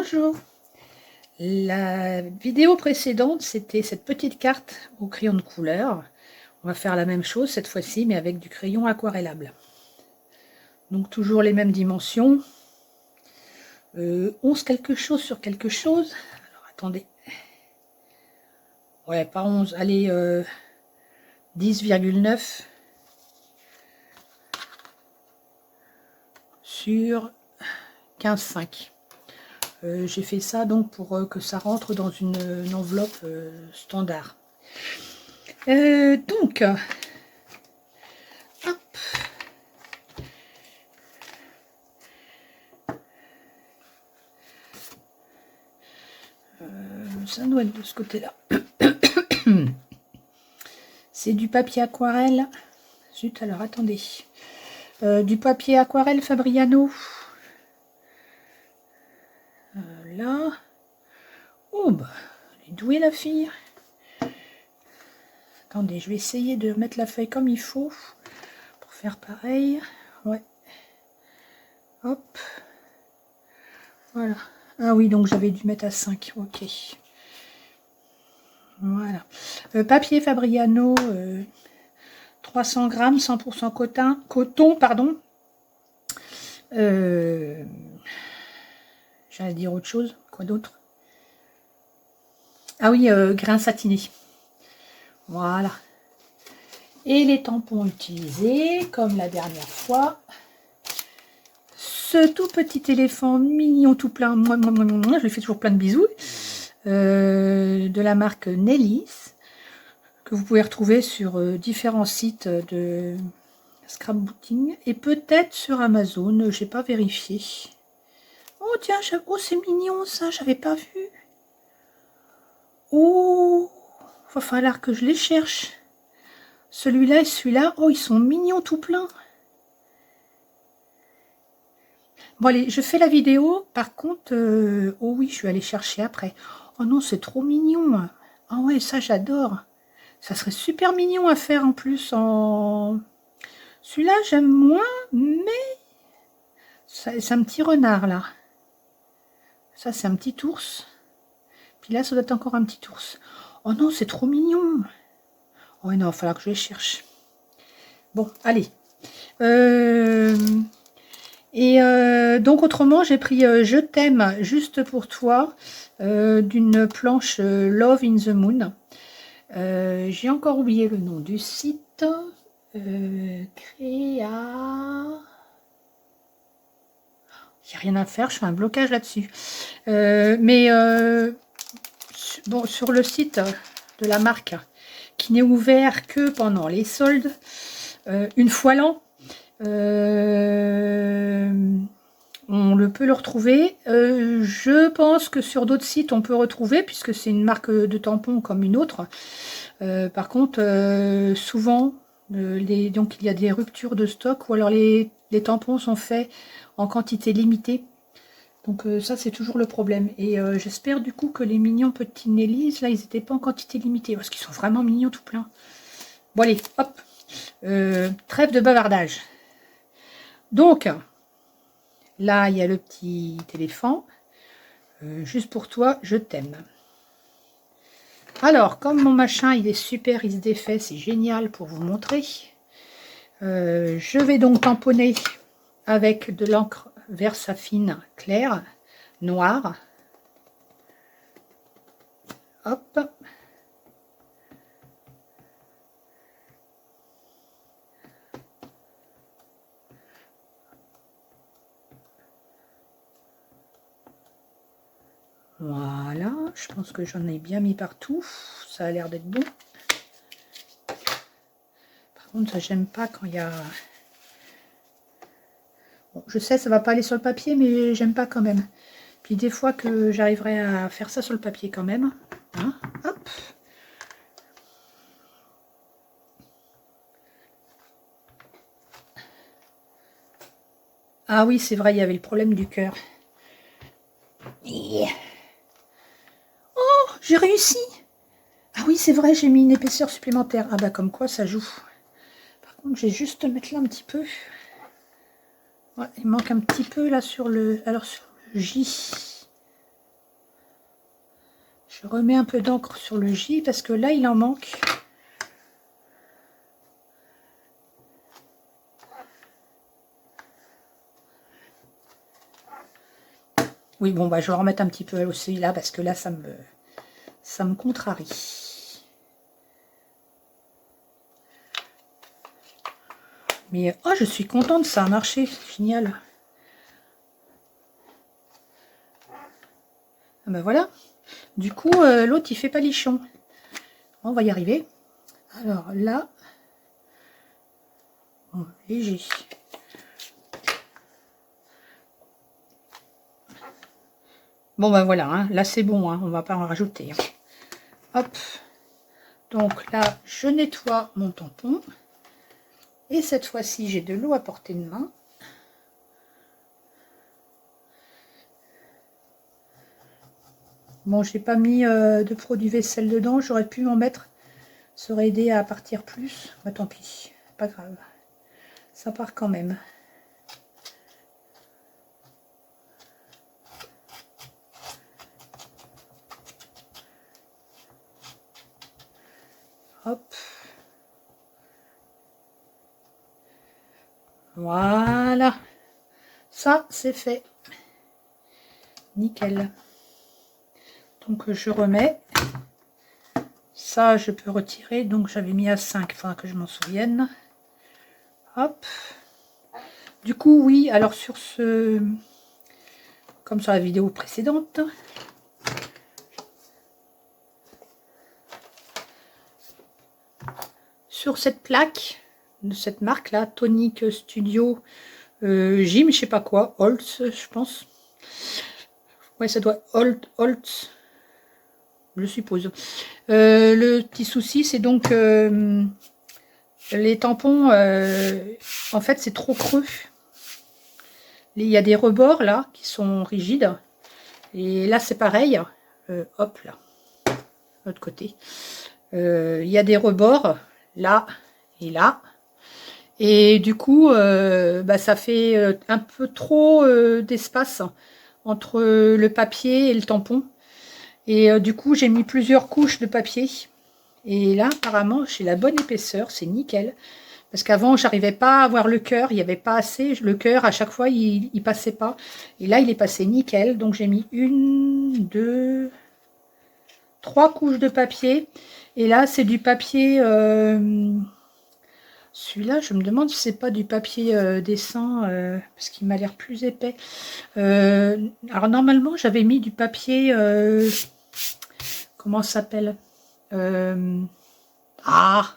Bonjour. La vidéo précédente, c'était cette petite carte au crayon de couleur. On va faire la même chose cette fois-ci, mais avec du crayon aquarellable. Donc toujours les mêmes dimensions. 11 quelque chose sur quelque chose. Alors attendez. Ouais, pas 11, allez, 10,9 sur 15,5. J'ai fait ça donc pour que ça rentre dans une enveloppe standard. Donc, hop. Ça doit être de ce côté-là. C'est du papier aquarelle. Zut, alors attendez. Du papier aquarelle Fabriano. Là. Oh, bah, elle est douée la fille. Attendez, je vais essayer de mettre la feuille comme il faut. Pour faire pareil. Ouais. Hop. Voilà. Ah oui, donc j'avais dû mettre à 5. Ok. Voilà. Papier Fabriano. 300 grammes, 100% coton, pardon. J'allais dire autre chose. Quoi d'autre? Ah oui, grain satiné. Voilà. Et les tampons utilisés, comme la dernière fois. Ce tout petit éléphant mignon tout plein, je lui fais toujours plein de bisous. De la marque Nellis, que vous pouvez retrouver sur différents sites de scrapbooking et peut-être sur Amazon, j'ai pas vérifié. Oh tiens, oh c'est mignon ça, j'avais pas vu. Oh, va falloir que je les cherche. Celui-là et celui-là, oh ils sont mignons tout plein. Bon allez, je fais la vidéo, par contre, oh oui, je suis allée chercher après. Oh non, c'est trop mignon. Ah ouais, ça j'adore. Ça serait super mignon à faire en plus en... Celui-là j'aime moins, mais c'est un petit renard là. Ça c'est un petit ours. Puis là ça doit être encore un petit ours. Oh non, c'est trop mignon. Oh non, il va falloir que je les cherche. Bon, allez. Donc autrement, j'ai pris Je t'aime juste pour toi d'une planche Love in the Moon. J'ai encore oublié le nom du site. Créa... Il n'y a rien à faire, je fais un blocage là-dessus. Bon, sur le site de la marque, qui n'est ouvert que pendant les soldes, une fois l'an, on peut le retrouver. Je pense que sur d'autres sites, on peut retrouver, puisque c'est une marque de tampons comme une autre. Par contre, souvent, donc il y a des ruptures de stock, ou alors les tampons sont faits en quantité limitée. Donc ça, c'est toujours le problème. Et j'espère du coup que les mignons petits Nellis, là, ils n'étaient pas en quantité limitée, parce qu'ils sont vraiment mignons tout plein. Bon allez, hop. Trêve de bavardage. Donc, là, il y a le petit éléphant. Juste pour toi, je t'aime. Alors, comme mon machin, il est super, il se défait, c'est génial pour vous montrer. Je vais donc tamponner avec de l'encre Versafine claire, noire. Hop. Voilà, je pense que j'en ai bien mis partout. Ça a l'air d'être bon. Par contre, ça, j'aime pas quand il y a... Bon, je sais, ça va pas aller sur le papier, mais j'aime pas quand même. Puis des fois que j'arriverai à faire ça sur le papier quand même. Hein, hop. Ah oui, c'est vrai, il y avait le problème du cœur. Yeah. Oh, j'ai réussi. Ah oui, c'est vrai, j'ai mis une épaisseur supplémentaire. Ah bah comme quoi, ça joue. Par contre, je vais juste mettre là un petit peu. Ouais, il manque un petit peu là sur le... Alors sur le J. Je remets un peu d'encre sur le J parce que là, il en manque. Oui, bon, bah, je vais remettre un petit peu aussi là parce que là, ça me contrarie. Mais, oh, je suis contente, ça a marché. Génial. Ah ben voilà. Du coup, l'autre, il fait pas lichon. On va y arriver. Alors là, bon, léger. Bon ben voilà, hein, là c'est bon, hein, on va pas en rajouter. Hein. Hop. Donc là, je nettoie mon tampon. Et cette fois-ci, j'ai de l'eau à portée de main. Bon, j'ai pas mis de produit vaisselle dedans, j'aurais pu m'en mettre. Ça aurait aidé à partir plus. Bah tant pis, pas grave. Ça part quand même. Hop. Voilà. Ça, c'est fait. Nickel. Donc, je remets. Ça, je peux retirer. Donc, j'avais mis à 5, enfin que je m'en souvienne. Hop. Du coup, oui, alors sur ce... Comme sur la vidéo précédente. Sur cette plaque de cette marque-là, Tonic Studio Gym, je sais pas quoi, Holtz, je pense. Ouais, ça doit Holtz, je suppose. Le petit souci, c'est donc les tampons, en fait, c'est trop creux. Il y a des rebords là qui sont rigides. Et là, c'est pareil. Hop là, l'autre côté. Il y a des rebords là et là. Et du coup, bah, ça fait un peu trop d'espace entre le papier et le tampon. Et du coup, j'ai mis plusieurs couches de papier. Et là, apparemment, j'ai la bonne épaisseur, c'est nickel. Parce qu'avant, j'arrivais pas à avoir le cœur, il n'y avait pas assez. Le cœur, à chaque fois, il passait pas. Et là, il est passé nickel. Donc, j'ai mis 1, 2, 3 couches de papier. Et là, c'est du papier... celui-là, je me demande si c'est pas du papier dessin, parce qu'il m'a l'air plus épais. Alors, normalement, j'avais mis du papier... comment ça s'appelle Ah,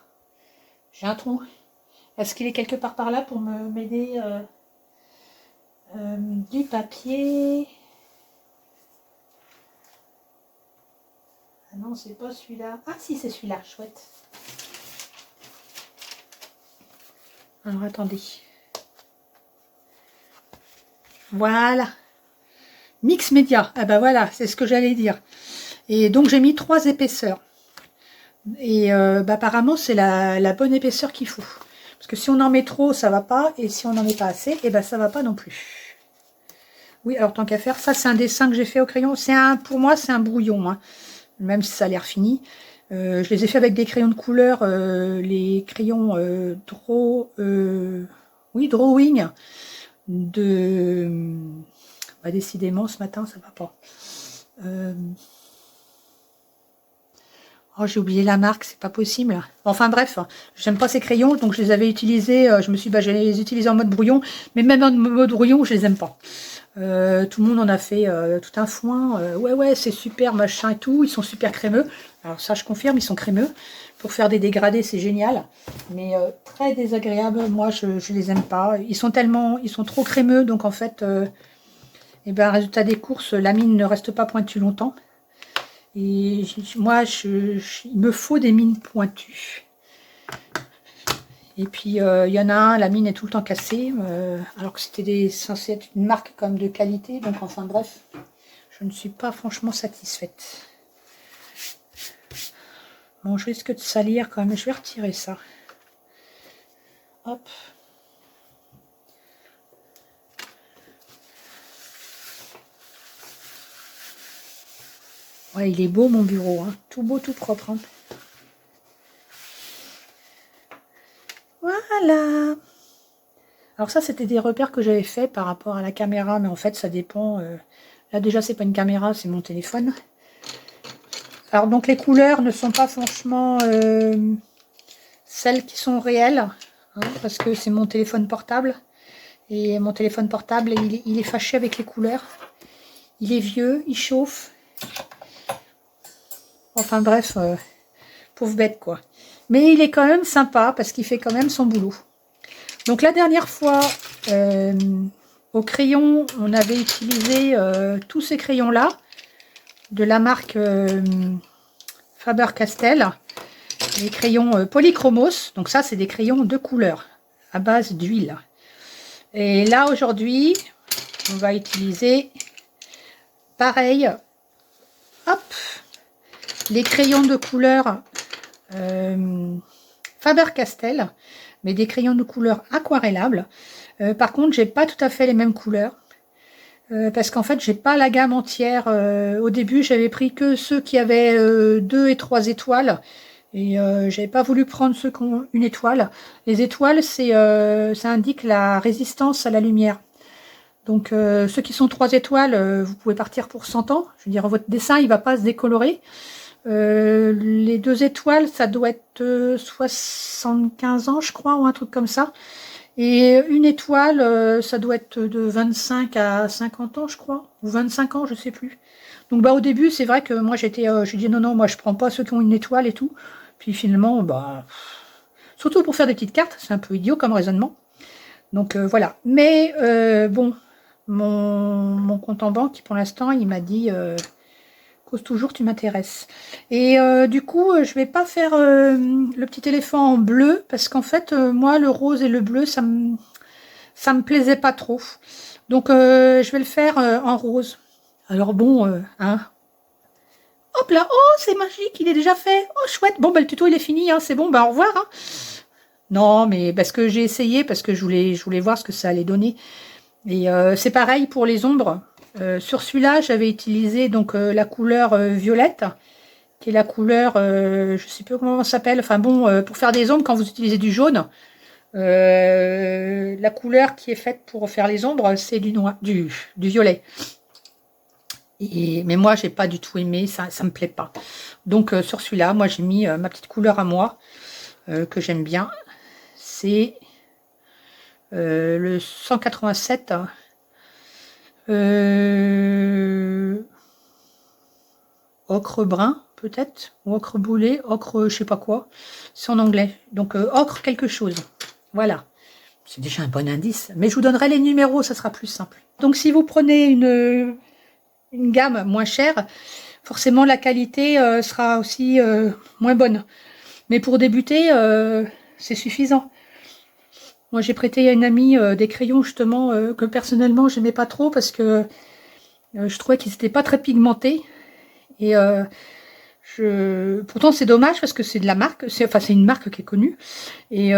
j'ai un trou. Est-ce qu'il est quelque part par là pour m'aider du papier? Ah non, c'est pas celui-là. Ah si, c'est celui-là, chouette. Alors attendez. Voilà. Mix média. Ah bah voilà, c'est ce que j'allais dire. Et donc j'ai mis 3 épaisseurs. Et bah, apparemment c'est la bonne épaisseur qu'il faut. Parce que si on en met trop, ça va pas. Et si on n'en met pas assez, et ben ça va pas non plus. Oui, alors tant qu'à faire, ça c'est un dessin que j'ai fait au crayon. Pour moi, c'est un brouillon, hein, même si ça a l'air fini. Je les ai fait avec des crayons de couleur, les crayons drawing de... Bah, décidément, ce matin, ça va pas. Oh, j'ai oublié la marque, c'est pas possible. Enfin bref, j'aime pas ces crayons, donc je les avais utilisés. Je me suis dit, bah, je vais les utiliser en mode brouillon. Mais même en mode brouillon, je les aime pas. Tout le monde en a fait tout un foin. Ouais, c'est super, machin et tout. Ils sont super crémeux. Alors ça, je confirme, ils sont crémeux. Pour faire des dégradés, c'est génial. Mais très désagréable. Moi, je les aime pas. Ils sont trop crémeux. Donc en fait, et ben, résultat des courses, la mine ne reste pas pointue longtemps. Et moi, il me faut des mines pointues. Et puis, il y en a un, la mine est tout le temps cassée, alors que c'était censé être une marque comme de qualité. Donc, enfin bref, je ne suis pas franchement satisfaite. Bon, je risque de salir quand même. Je vais retirer ça. Hop. Ouais, il est beau mon bureau, hein. Tout beau, tout propre. Hein. Voilà. Alors ça, c'était des repères que j'avais fait par rapport à la caméra, mais en fait, ça dépend. Là, déjà, c'est pas une caméra, c'est mon téléphone. Alors donc, les couleurs ne sont pas franchement celles qui sont réelles, hein, parce que c'est mon téléphone portable. Et mon téléphone portable, il est fâché avec les couleurs. Il est vieux, il chauffe. Enfin bref, pauvre bête quoi. Mais il est quand même sympa parce qu'il fait quand même son boulot. Donc la dernière fois, au crayon, on avait utilisé tous ces crayons-là de la marque Faber-Castell. Les crayons polychromos. Donc ça, c'est des crayons de couleur à base d'huile. Et là, aujourd'hui, on va utiliser pareil. Hop, les crayons de couleur Faber-Castell, mais des crayons de couleur aquarellables. Par contre, j'ai pas tout à fait les mêmes couleurs. Parce qu'en fait, j'ai pas la gamme entière. Au début, j'avais pris que ceux qui avaient 2 et 3 étoiles. Et j'avais pas voulu prendre ceux qui ont une étoile. Les étoiles, ça indique la résistance à la lumière. Donc ceux qui sont 3 étoiles, vous pouvez partir pour 100 ans. Je veux dire, votre dessin, il va pas se décolorer. Les 2 étoiles, ça doit être 75 ans, je crois, ou un truc comme ça. Et une étoile, ça doit être de 25 à 50 ans, je crois, ou 25 ans, je sais plus. Donc bah au début, c'est vrai que moi j'ai dit non, moi je prends pas ceux qui ont une étoile et tout. Puis finalement, bah surtout pour faire des petites cartes, c'est un peu idiot comme raisonnement. Donc voilà. Mais bon, mon compte en banque, pour l'instant, il m'a dit cause toujours, tu m'intéresses. Et du coup, je vais pas faire le petit éléphant en bleu parce qu'en fait, moi, le rose et le bleu, ça me plaisait pas trop. Donc, je vais le faire en rose. Alors bon, hein. Hop là, oh, c'est magique, il est déjà fait. Oh, chouette. Bon, bah, le tuto, il est fini, hein. C'est bon, bah, au revoir. Hein. Non, mais parce que j'ai essayé, parce que je voulais voir ce que ça allait donner. Et c'est pareil pour les ombres. Sur celui-là, j'avais utilisé donc la couleur violette, qui est la couleur, je sais plus comment ça s'appelle. Enfin bon, pour faire des ombres, quand vous utilisez du jaune, la couleur qui est faite pour faire les ombres, c'est du noir, du violet. Mais moi, j'ai pas du tout aimé, ça me plaît pas. Donc sur celui-là, moi j'ai mis ma petite couleur à moi, que j'aime bien. C'est le 187. Ocre brun, peut-être, ou ocre boulet, ocre je sais pas quoi. C'est en anglais. Donc ocre quelque chose. Voilà. C'est déjà un bon indice. Mais je vous donnerai les numéros, ça sera plus simple. Donc si vous prenez une gamme moins chère, forcément la qualité sera aussi moins bonne. Mais pour débuter, c'est suffisant. Moi j'ai prêté à une amie des crayons justement que personnellement j'aimais pas trop parce que je trouvais qu'ils n'étaient pas très pigmentés. Et pourtant c'est dommage parce que c'est de la marque, c'est une marque qui est connue. Et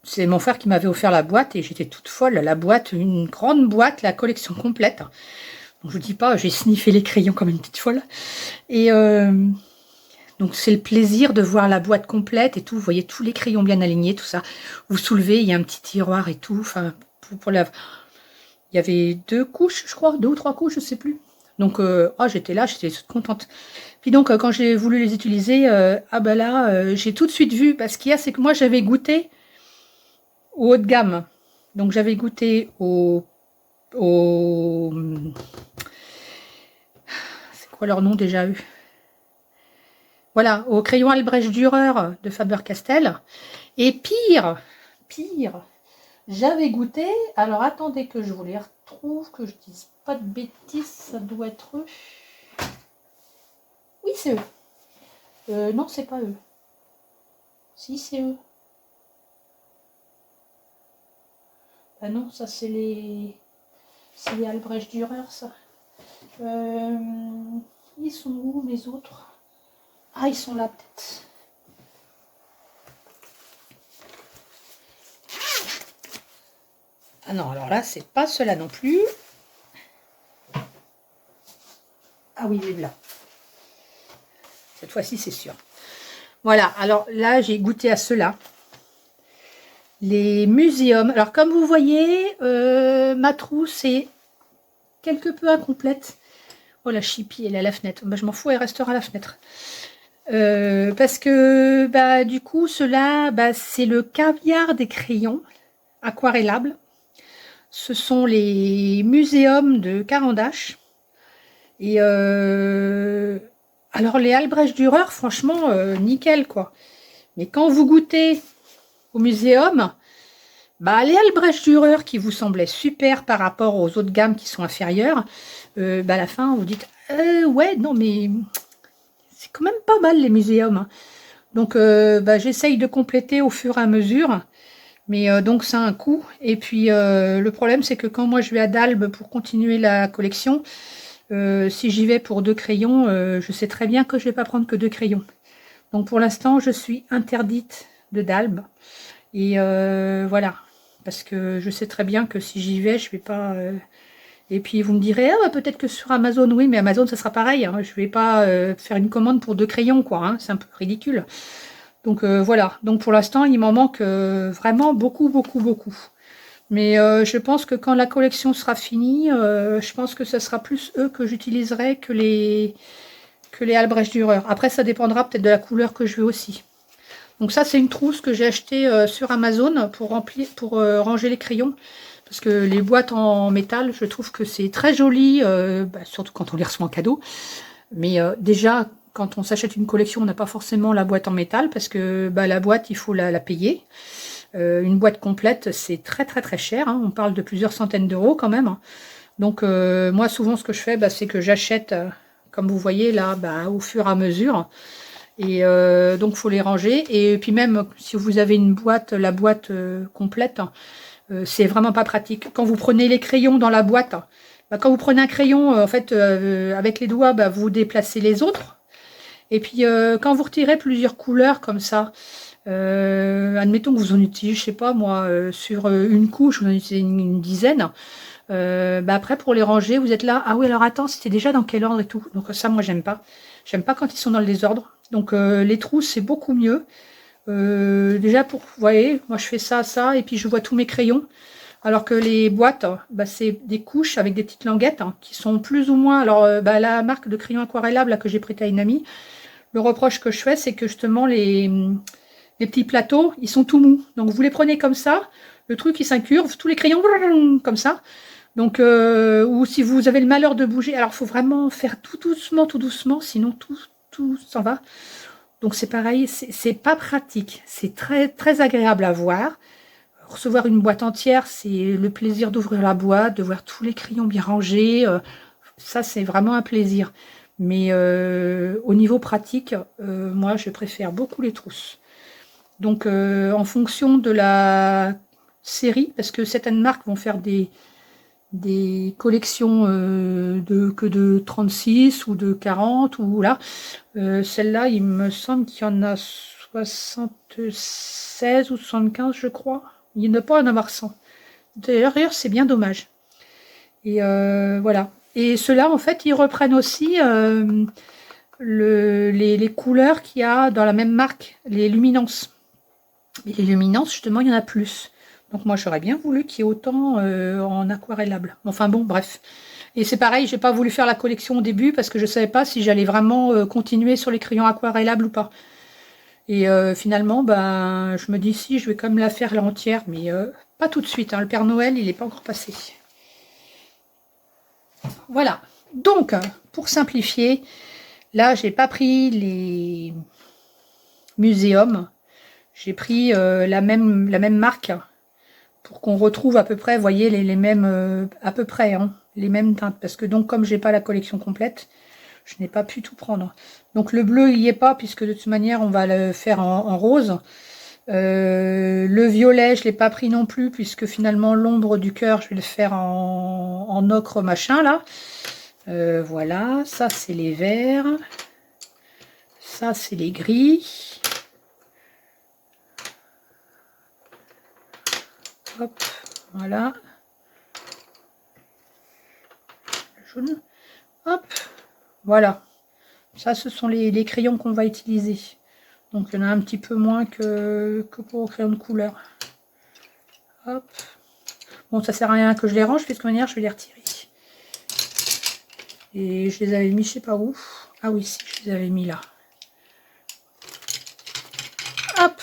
c'est mon frère qui m'avait offert la boîte et j'étais toute folle. La boîte, une grande boîte, la collection complète. Donc, je vous dis pas, j'ai sniffé les crayons comme une petite folle. Et donc c'est le plaisir de voir la boîte complète et tout. Vous voyez tous les crayons bien alignés, tout ça. Vous soulevez, il y a un petit tiroir et tout. Enfin, il y avait 2 couches, je crois, 2 ou 3 couches, je sais plus. Donc, j'étais là, j'étais toute contente. Puis donc, quand j'ai voulu les utiliser, j'ai tout de suite vu, parce qu'il y a, c'est que moi, j'avais goûté au haut de gamme. Donc, j'avais goûté c'est quoi leur nom déjà eu? Voilà, au crayon Albrecht Dürer de Faber-Castell. Et pire, j'avais goûté, alors attendez que je vous les retrouve, que je dise pas de bêtises, ça doit être eux. Oui, c'est eux. Non, c'est pas eux. Si, c'est eux. Ah non, ça c'est les Albrecht Dürer, ça. Ils sont où les autres? Ah, ils sont là peut-être. Ah non, alors là, c'est pas cela non plus. Ah oui, il est là. Cette fois-ci, c'est sûr. Voilà, alors là, j'ai goûté à ceux-là. Les muséums. Alors, comme vous voyez, ma trousse est quelque peu incomplète. Oh, la chipie, elle est à la fenêtre. Bah, je m'en fous, elle restera à la fenêtre. Parce que, bah, du coup, ceux-là, bah, c'est le caviar des crayons aquarellables. Ce sont les muséums de Carandache. Et alors, les Albrecht Dürer, franchement, nickel, quoi. Mais quand vous goûtez au muséum, bah, les Albrecht Dürer qui vous semblaient super par rapport aux autres gammes qui sont inférieures, bah, à la fin, vous dites ouais, non, mais c'est quand même pas mal les muséums. Hein. Donc, bah, j'essaye de compléter au fur et à mesure. Mais donc, ça a un coût. Et puis, le problème, c'est que quand moi je vais à Dalbe pour continuer la collection, si j'y vais pour 2 crayons, je sais très bien que je ne vais pas prendre que 2 crayons. Donc, pour l'instant, je suis interdite de Dalbe. Et voilà. Parce que je sais très bien que si j'y vais, je vais pas... Et puis vous me direz, ah, bah, peut-être que sur Amazon, oui, mais Amazon, ça sera pareil. Hein. Je vais pas faire une commande pour 2 crayons, quoi. Hein. C'est un peu ridicule. Donc voilà. Donc pour l'instant, il m'en manque vraiment beaucoup, beaucoup, beaucoup. Mais je pense que quand la collection sera finie, je pense que ce sera plus eux que j'utiliserai que les Albrecht Dürer. Après, ça dépendra peut-être de la couleur que je veux aussi. Donc ça, c'est une trousse que j'ai achetée sur Amazon pour ranger les crayons. Parce que les boîtes en métal, je trouve que c'est très joli, bah, surtout quand on les reçoit en cadeau. Mais déjà, quand on s'achète une collection, on n'a pas forcément la boîte en métal, parce que bah, la boîte, il faut la payer. Une boîte complète, c'est très très très cher. Hein. On parle de plusieurs centaines d'euros quand même. Donc moi, souvent, ce que je fais, bah, c'est que j'achète, comme vous voyez là, bah, au fur et à mesure. Et donc, il faut les ranger. Et puis même, si vous avez une boîte, la boîte complète, c'est vraiment pas pratique. Quand vous prenez les crayons dans la boîte, bah, quand vous prenez un crayon, en fait, avec les doigts, bah, vous déplacez les autres. Et puis, quand vous retirez plusieurs couleurs comme ça, admettons que vous en utilisez, je sais pas moi, sur une couche, vous en utilisez une dizaine. Bah après, pour les ranger, vous êtes là. Ah oui, alors attends, c'était déjà dans quel ordre et tout. Donc ça, moi, j'aime pas. J'aime pas quand ils sont dans le désordre. Donc les trousses, c'est beaucoup mieux. Déjà, vous voyez, moi, je fais ça, ça, et puis je vois tous mes crayons. Alors que les boîtes, bah, c'est des couches avec des petites languettes hein, qui sont plus ou moins... Alors, bah, la marque de crayon aquarellable là, que j'ai prêté à une amie, le reproche que je fais, c'est que justement, les petits plateaux, ils sont tout mous. Donc, vous les prenez comme ça, le truc, il s'incurve, tous les crayons, comme ça. Donc, ou si vous avez le malheur de bouger, alors il faut vraiment faire tout doucement, sinon tout s'en va. Donc, c'est pareil, c'est pas pratique. C'est très, très agréable à voir. Recevoir une boîte entière, c'est le plaisir d'ouvrir la boîte, de voir tous les crayons bien rangés. Ça, c'est vraiment un plaisir. Mais au niveau pratique, moi, je préfère beaucoup les trousses. Donc, en fonction de la série, parce que certaines marques vont faire des collections que de 36 ou de 40, ou là. Celle-là, il me semble qu'il y en a 76 ou 75, je crois. Il ne pas en avoir 100. D'ailleurs, c'est bien dommage. Et voilà. Et ceux-là, en fait, ils reprennent aussi les couleurs qu'il y a dans la même marque, les luminances. Et les luminances, justement, il y en a plus. Donc moi, j'aurais bien voulu qu'il y ait autant en aquarellable. Enfin bon, bref. Et c'est pareil, j'ai pas voulu faire la collection au début parce que je savais pas si j'allais vraiment continuer sur les crayons aquarellables ou pas. Et finalement, ben, je me dis si, je vais quand même la faire l'entière, mais pas tout de suite. Hein. Le Père Noël, il n'est pas encore passé. Voilà. Donc, pour simplifier, là, j'ai pas pris les muséums. J'ai pris la même marque pour qu'on retrouve à peu près, vous voyez, les mêmes, à peu près, hein, les mêmes teintes. Parce que donc, comme j'ai pas la collection complète, je n'ai pas pu tout prendre. Donc le bleu, il n'y est pas, puisque de toute manière, on va le faire en rose. Le violet, je ne l'ai pas pris non plus, puisque finalement, l'ombre du cœur, je vais le faire en ocre machin, là. Voilà, ça, c'est les verts. Ça, c'est les gris. Hop, voilà. Le jaune. Hop, Voilà. Ça, ce sont les crayons qu'on va utiliser. Donc, il y en a un petit peu moins que pour le crayon de couleur. Hop. Bon, ça sert à rien que je les range, puisque de toute manière, je vais les retirer. Et je les avais mis, je sais pas où. Ah oui, si, je les avais mis là. Hop.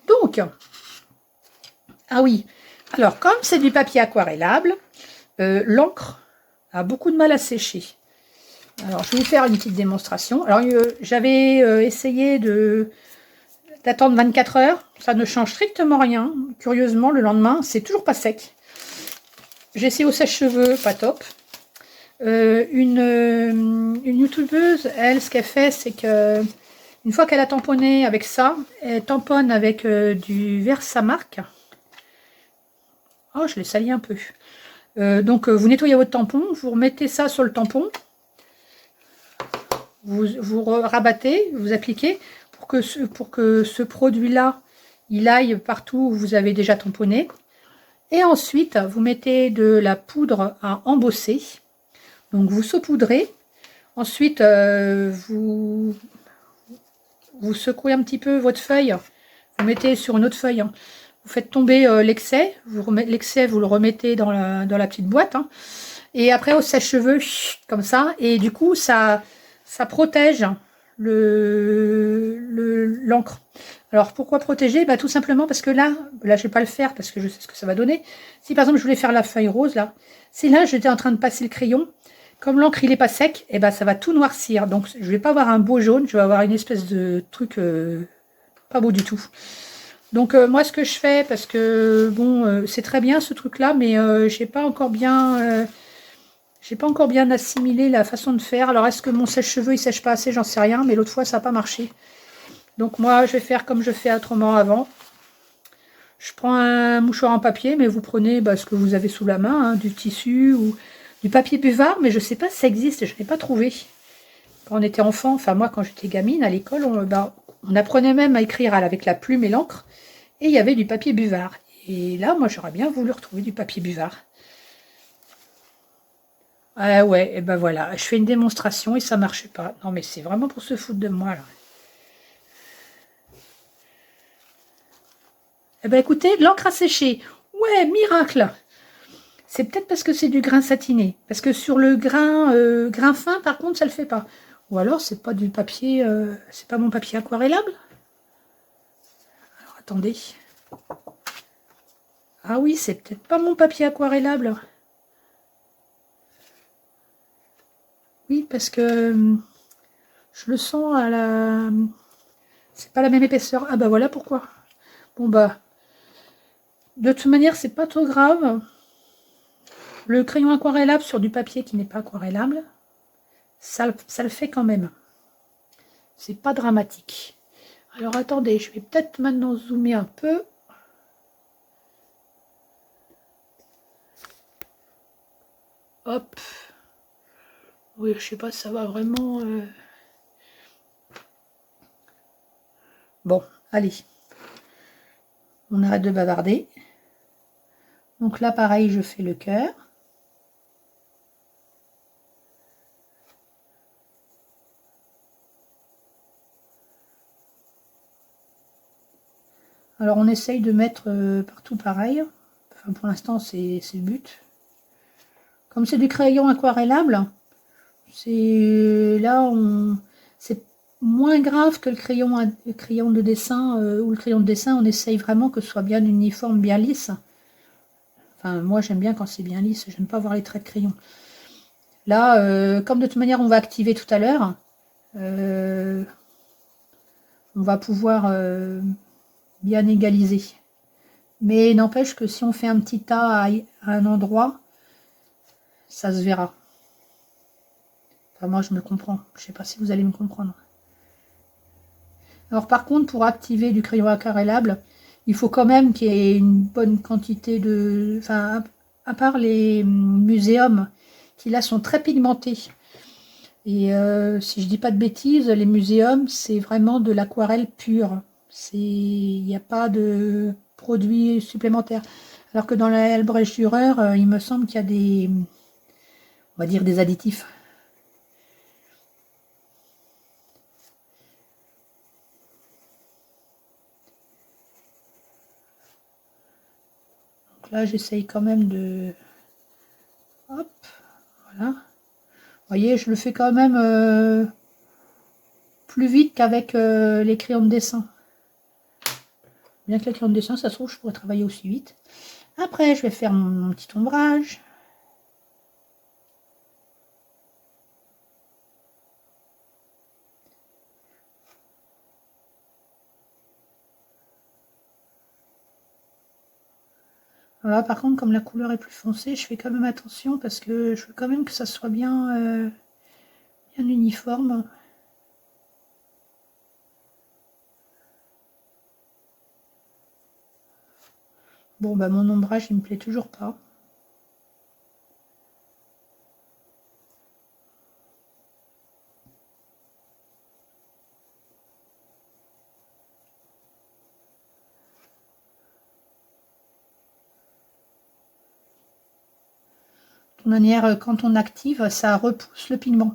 Donc, ah oui. Alors, comme c'est du papier aquarellable, l'encre a beaucoup de mal à sécher. Alors, je vais vous faire une petite démonstration. Alors, j'avais essayé d'attendre 24 heures. Ça ne change strictement rien. Curieusement, le lendemain, c'est toujours pas sec. J'ai essayé au sèche-cheveux, pas top. Une youtubeuse, elle, ce qu'elle fait, c'est que une fois qu'elle a tamponné avec ça, elle tamponne avec du Versamark. Oh, je l'ai sali un peu. Donc, vous nettoyez votre tampon, vous remettez ça sur le tampon, vous rabattez, vous appliquez pour que ce produit-là, il aille partout où vous avez déjà tamponné. Et ensuite, vous mettez de la poudre à embosser. Donc, vous saupoudrez. Ensuite, vous secouez un petit peu votre feuille. Vous mettez sur une autre feuille. Hein. Vous faites tomber l'excès. L'excès, vous le remettez dans la petite boîte. Hein. Et après, au sèche-cheveux, comme ça. Et du coup, ça protège l'encre. Alors, pourquoi protéger? Bah, tout simplement parce que là, je ne vais pas le faire parce que je sais ce que ça va donner. Si, par exemple, je voulais faire la feuille rose, là, si là, j'étais en train de passer le crayon, comme l'encre, il n'est pas sec, et ben ça va tout noircir. Donc, je ne vais pas avoir un beau jaune, je vais avoir une espèce de truc pas beau du tout. Donc, moi, ce que je fais, parce que, bon, c'est très bien ce truc-là, mais j'ai pas encore bien assimilé la façon de faire. Alors, est-ce que mon sèche-cheveux, il sèche pas assez? J'en sais rien, mais l'autre fois, ça n'a pas marché. Donc, moi, je vais faire comme je fais autrement avant. Je prends un mouchoir en papier, mais vous prenez ce que vous avez sous la main, hein, du tissu ou du papier buvard, mais je ne sais pas si ça existe, je n'ai pas trouvé. Quand on était enfant, enfin moi quand j'étais gamine à l'école, on apprenait même à écrire avec la plume et l'encre, et il y avait du papier buvard. Et là, moi j'aurais bien voulu retrouver du papier buvard. Ah ouais, et ben voilà, je fais une démonstration et ça marchait pas. Non mais c'est vraiment pour se foutre de moi là. Eh ben écoutez, l'encre a séché. Ouais, miracle. C'est peut-être parce que c'est du grain satiné. Parce que sur le grain fin, par contre, ça le fait pas. Ou alors, c'est pas du papier, c'est pas mon papier aquarellable. Alors, attendez. Ah oui, c'est peut-être pas mon papier aquarellable. Oui, parce que je le sens à la... C'est pas la même épaisseur. Ah bah voilà pourquoi. Bon bah, de toute manière, c'est pas trop grave. Le crayon aquarellable sur du papier qui n'est pas aquarellable, ça le fait quand même. C'est pas dramatique. Alors attendez, je vais peut-être maintenant zoomer un peu. Hop. Oui, je sais pas si ça va vraiment... Bon, allez. On arrête de bavarder. Donc là, pareil, je fais le cœur. Alors on essaye de mettre partout pareil. Enfin, pour l'instant, c'est le but. Comme c'est du crayon aquarellable, c'est moins grave que le crayon de dessin ou le crayon de dessin. On essaye vraiment que ce soit bien uniforme, bien lisse. Enfin, moi j'aime bien quand c'est bien lisse. J'aime pas voir les traits de crayon. Là, comme de toute manière on va activer tout à l'heure, on va pouvoir bien égaliser. Mais n'empêche que si on fait un petit tas à un endroit, ça se verra. Enfin, moi, je me comprends. Je ne sais pas si vous allez me comprendre. Alors, par contre, pour activer du crayon aquarellable, il faut quand même qu'il y ait une bonne quantité de... Enfin, à part les muséums, qui là sont très pigmentés. Et si je dis pas de bêtises, les muséums, c'est vraiment de l'aquarelle pure. Il n'y a pas de produits supplémentaires. Alors que dans la Albrecht Dürer, il me semble qu'il y a des... va dire des additifs. Donc là, j'essaye quand même de... Hop, voilà. Vous voyez, je le fais quand même plus vite qu'avec les crayons de dessin. Bien que les crayons de dessin, ça se trouve, je pourrais travailler aussi vite. Après, je vais faire mon petit ombrage. Voilà, par contre, comme la couleur est plus foncée, je fais quand même attention parce que je veux quand même que ça soit bien, bien uniforme. Bon, bah mon ombrage, il me plaît toujours pas. De toute manière, quand on active, ça repousse le pigment.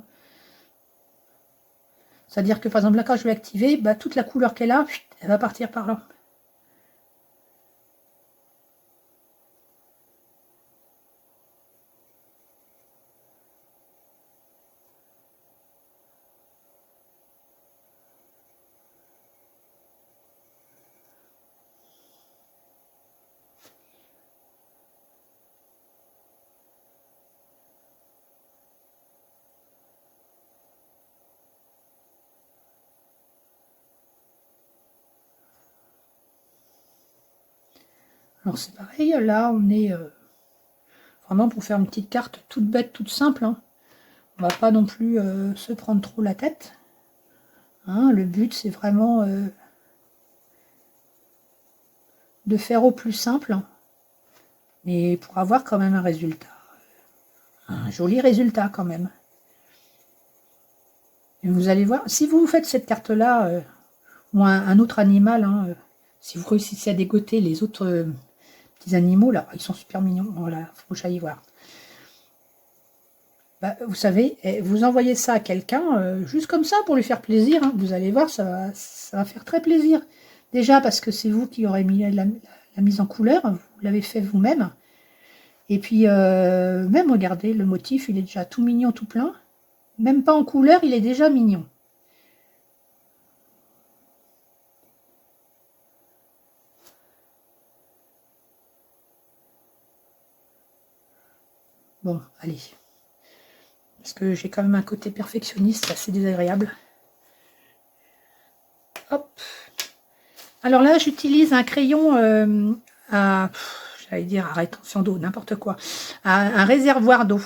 C'est-à-dire que, par exemple, là, quand je vais activer, bah, toute la couleur qu'elle a, elle va partir par là. Alors c'est pareil, là on est vraiment pour faire une petite carte toute bête, toute simple. Hein. On va pas non plus se prendre trop la tête. Hein, le but c'est vraiment de faire au plus simple, mais pour avoir quand même un résultat. Un joli résultat quand même. Et vous allez voir, si vous faites cette carte-là, ou un autre animal, hein, si vous réussissez à dégoter les autres petits animaux, là, ils sont super mignons, voilà, faut que j'aille voir. Bah, vous savez, vous envoyez ça à quelqu'un, juste comme ça, pour lui faire plaisir, hein, vous allez voir, ça va faire très plaisir. Déjà parce que c'est vous qui aurez mis la mise en couleur, vous l'avez fait vous-même. Et puis, même, regardez, le motif, il est déjà tout mignon, tout plein. Même pas en couleur, il est déjà mignon. Bon, allez. Parce que j'ai quand même un côté perfectionniste assez désagréable. Hop. Alors là, j'utilise un crayon j'allais dire à rétention d'eau, n'importe quoi. Un réservoir d'eau.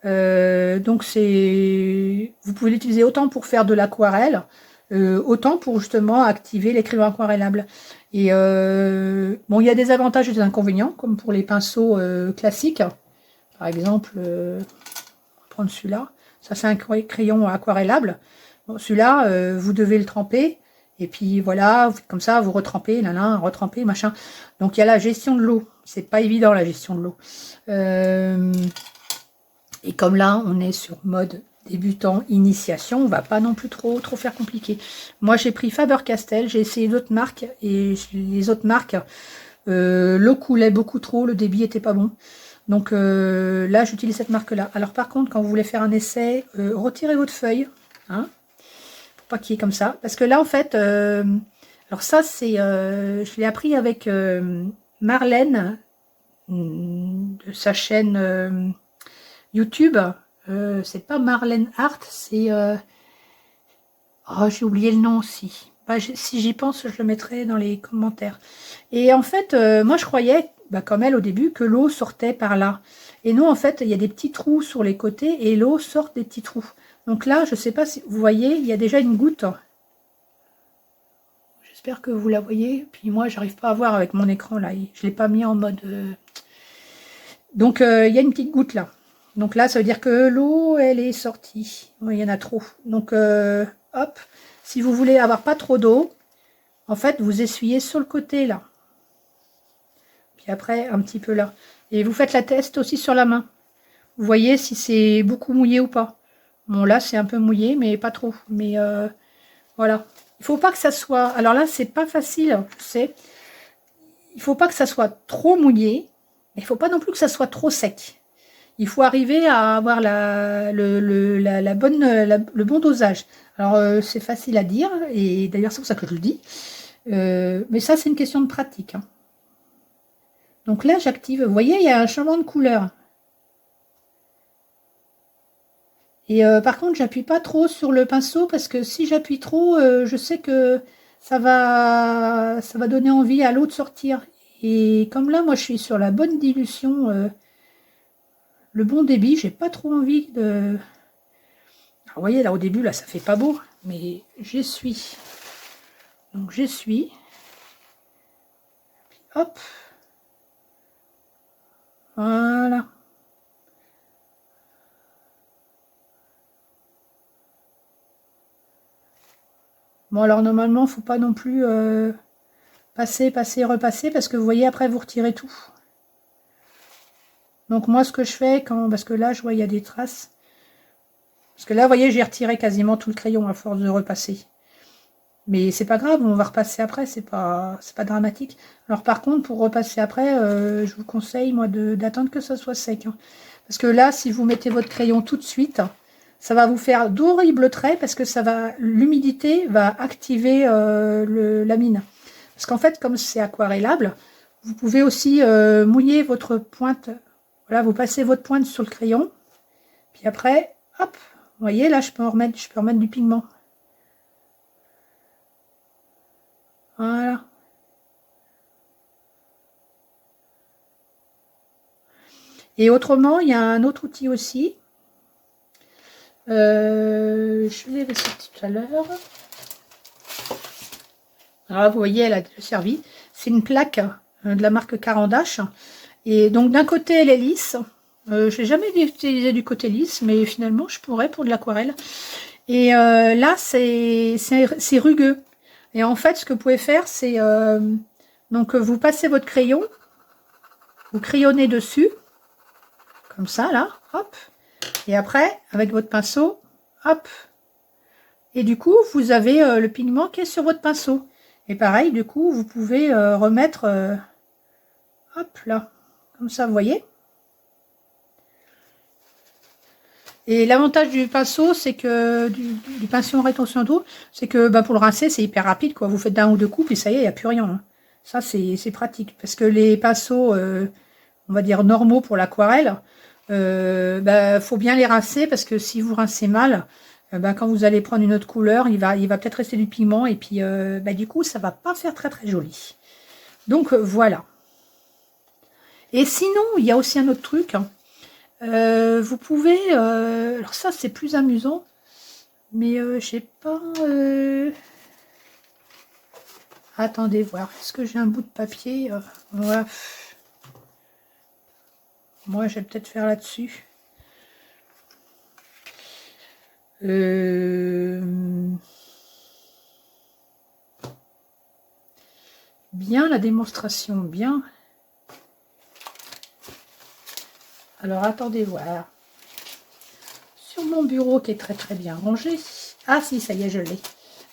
Donc vous pouvez l'utiliser autant pour faire de l'aquarelle, autant pour justement activer les crayons aquarellables. Et bon, il y a des avantages et des inconvénients, comme pour les pinceaux classiques. Par exemple, on va prendre celui-là. Ça, c'est un crayon aquarellable. Bon, celui-là, vous devez le tremper. Et puis voilà, comme ça, vous retrempez, retrempez, machin. Donc il y a la gestion de l'eau. C'est pas évident la gestion de l'eau. Et comme là, on est sur mode débutant, initiation, on va pas non plus trop faire compliqué. Moi, j'ai pris Faber-Castell, j'ai essayé d'autres marques, et les autres marques, l'eau coulait beaucoup trop, le débit était pas bon. Donc là, j'utilise cette marque-là. Alors par contre, quand vous voulez faire un essai, retirez votre feuille, hein, pour pas qu'il y ait comme ça. Parce que là, en fait, alors ça, c'est, je l'ai appris avec Marlène, de sa chaîne YouTube. C'est pas Marlène Art, c'est... oh, j'ai oublié le nom aussi. Bah, si j'y pense, je le mettrai dans les commentaires. Et en fait, moi, je croyais, bah, comme elle au début, que l'eau sortait par là. Et non, en fait, il y a des petits trous sur les côtés et l'eau sort des petits trous. Donc là, je sais pas si vous voyez, il y a déjà une goutte. J'espère que vous la voyez. Puis moi, j'arrive pas à voir avec mon écran là. Je l'ai pas mis en mode... Donc, il y a une petite goutte là. Donc là, ça veut dire que l'eau, elle est sortie. Il y en a trop. Donc, hop. Si vous voulez avoir pas trop d'eau, en fait, vous essuyez sur le côté là. Puis après, un petit peu là. Et vous faites la test aussi sur la main. Vous voyez si c'est beaucoup mouillé ou pas. Bon, là, c'est un peu mouillé, mais pas trop. Mais voilà. Il faut pas que ça soit... Alors là, c'est pas facile, je sais. Il faut pas que ça soit trop mouillé, mais il faut pas non plus que ça soit trop sec. Il faut arriver à avoir la bonne, le bon dosage. Alors, c'est facile à dire, et d'ailleurs, c'est pour ça que je le dis. Mais ça, c'est une question de pratique, hein. Donc là, j'active. Vous voyez, il y a un changement de couleur. Et par contre, j'appuie pas trop sur le pinceau parce que si j'appuie trop, je sais que ça va donner envie à l'eau de sortir. Et comme là, moi, je suis sur la bonne dilution, le bon débit, j'ai pas trop envie de... Alors, vous voyez, là, au début, là, ça fait pas beau, mais j'essuie. Donc, j'essuie. Hop. Voilà. Bon, alors, normalement, faut pas non plus passer, passer, repasser, parce que vous voyez, après, vous retirez tout. Donc, moi, ce que je fais, parce que là, je vois, il y a des traces. Parce que là, vous voyez, j'ai retiré quasiment tout le crayon à force de repasser. Mais c'est pas grave, on va repasser après, c'est pas dramatique. Alors par contre, pour repasser après, je vous conseille, moi, d'attendre que ça soit sec, hein. Parce que là, si vous mettez votre crayon tout de suite, ça va vous faire d'horribles traits parce que l'humidité va activer la mine. Parce qu'en fait, comme c'est aquarellable, vous pouvez aussi mouiller votre pointe. Voilà, vous passez votre pointe sur le crayon. Puis après, hop, vous voyez, là, je peux remettre du pigment. Voilà. Et autrement, il y a un autre outil aussi. Je vous l'avais sorti tout à l'heure. Alors vous voyez, elle a déjà servi. C'est une plaque de la marque Caran d'Ache. Et donc d'un côté, elle est lisse. Je n'ai jamais utilisé du côté lisse, mais finalement, je pourrais pour de l'aquarelle. Et là, c'est rugueux. Et en fait, ce que vous pouvez faire, c'est... donc, vous passez votre crayon, vous crayonnez dessus, comme ça, là, hop. Et après, avec votre pinceau, hop. Et du coup, vous avez le pigment qui est sur votre pinceau. Et pareil, du coup, vous pouvez remettre, hop, là, comme ça, vous voyez. Et l'avantage du pinceau, c'est que, du pinceau en rétention d'eau, c'est que pour le rincer, c'est hyper rapide, quoi. Vous faites d'un ou deux coups, puis ça y est, il n'y a plus rien, hein. Ça, c'est pratique. Parce que les pinceaux, on va dire normaux pour l'aquarelle, faut bien les rincer, parce que si vous rincez mal, quand vous allez prendre une autre couleur, il va peut-être rester du pigment, et puis du coup, ça va pas faire très très joli. Donc voilà. Et sinon, il y a aussi un autre truc, hein. Vous pouvez, alors ça c'est plus amusant, mais je sais pas, attendez voir, est-ce que j'ai un bout de papier, ouais. Moi je vais peut-être faire là-dessus. Bien la démonstration, bien. Alors attendez voir. Sur mon bureau qui est très très bien rangé. Ah si, ça y est, je l'ai.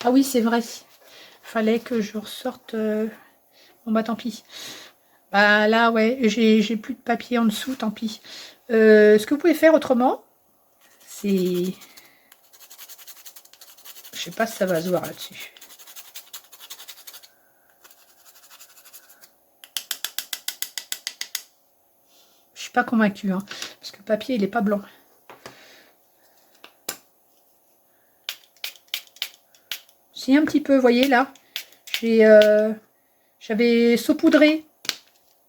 Ah oui, c'est vrai. Fallait que je ressorte. Bon bah tant pis. Bah là ouais, j'ai plus de papier en dessous, tant pis. Ce que vous pouvez faire autrement, c'est... Je sais pas si ça va se voir là-dessus. Je suis pas convaincue, hein, parce que le papier il est pas blanc. Si un petit peu, vous voyez là, j'avais saupoudré.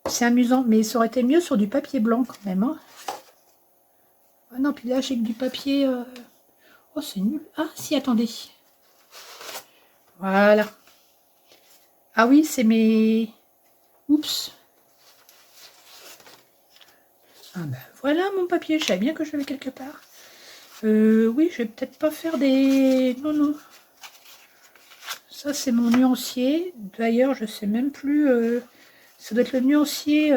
C'est amusant, mais ça aurait été mieux sur du papier blanc quand même, hein. Ah non, puis là j'ai que du papier. Oh c'est nul. Ah si, attendez. Voilà. Ah oui, c'est mes... Oups. Ah ben voilà mon papier, je savais bien que je l'avais quelque part. Oui, je vais peut-être pas faire des... Non, non. Ça, c'est mon nuancier. D'ailleurs, je sais même plus... Ça doit être le nuancier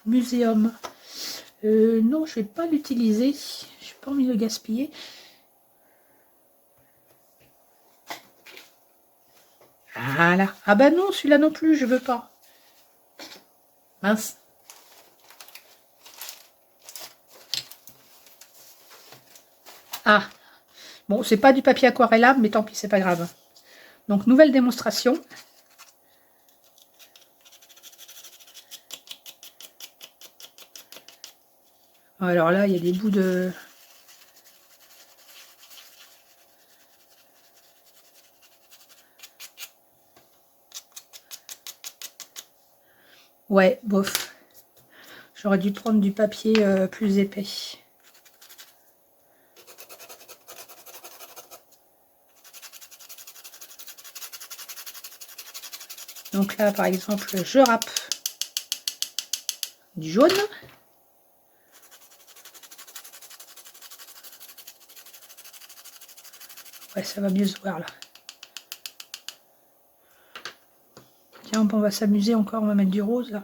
muséum. Non, je vais pas l'utiliser. Je n'ai pas envie de le gaspiller. Voilà. Ah bah non, celui-là non plus, je veux pas. Mince. Ah. Bon, c'est pas du papier aquarellable, mais tant pis, c'est pas grave. Donc, nouvelle démonstration. Alors là, il y a des bouts de... Ouais, bof. J'aurais dû prendre du papier plus épais. Donc là, par exemple, je râpe du jaune. Ouais, ça va mieux se voir là. Tiens, on va s'amuser encore, on va mettre du rose là.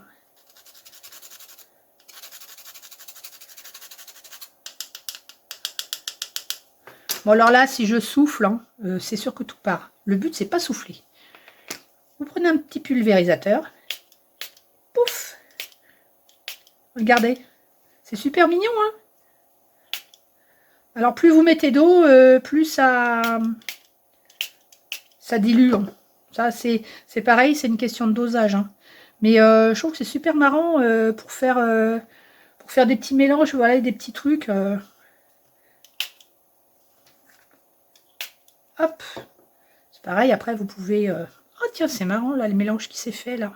Bon alors là, si je souffle, hein, c'est sûr que tout part. Le but, c'est pas souffler. Vous prenez un petit pulvérisateur. Pouf! Regardez. C'est super mignon, hein? Alors, plus vous mettez d'eau, plus ça dilue. Hein. Ça, c'est pareil, c'est une question de dosage. Hein. Mais je trouve que c'est super marrant pour faire des petits mélanges, voilà, des petits trucs. Hop! C'est pareil, après, vous pouvez... Oh, tiens, c'est marrant, là, le mélange qui s'est fait, là.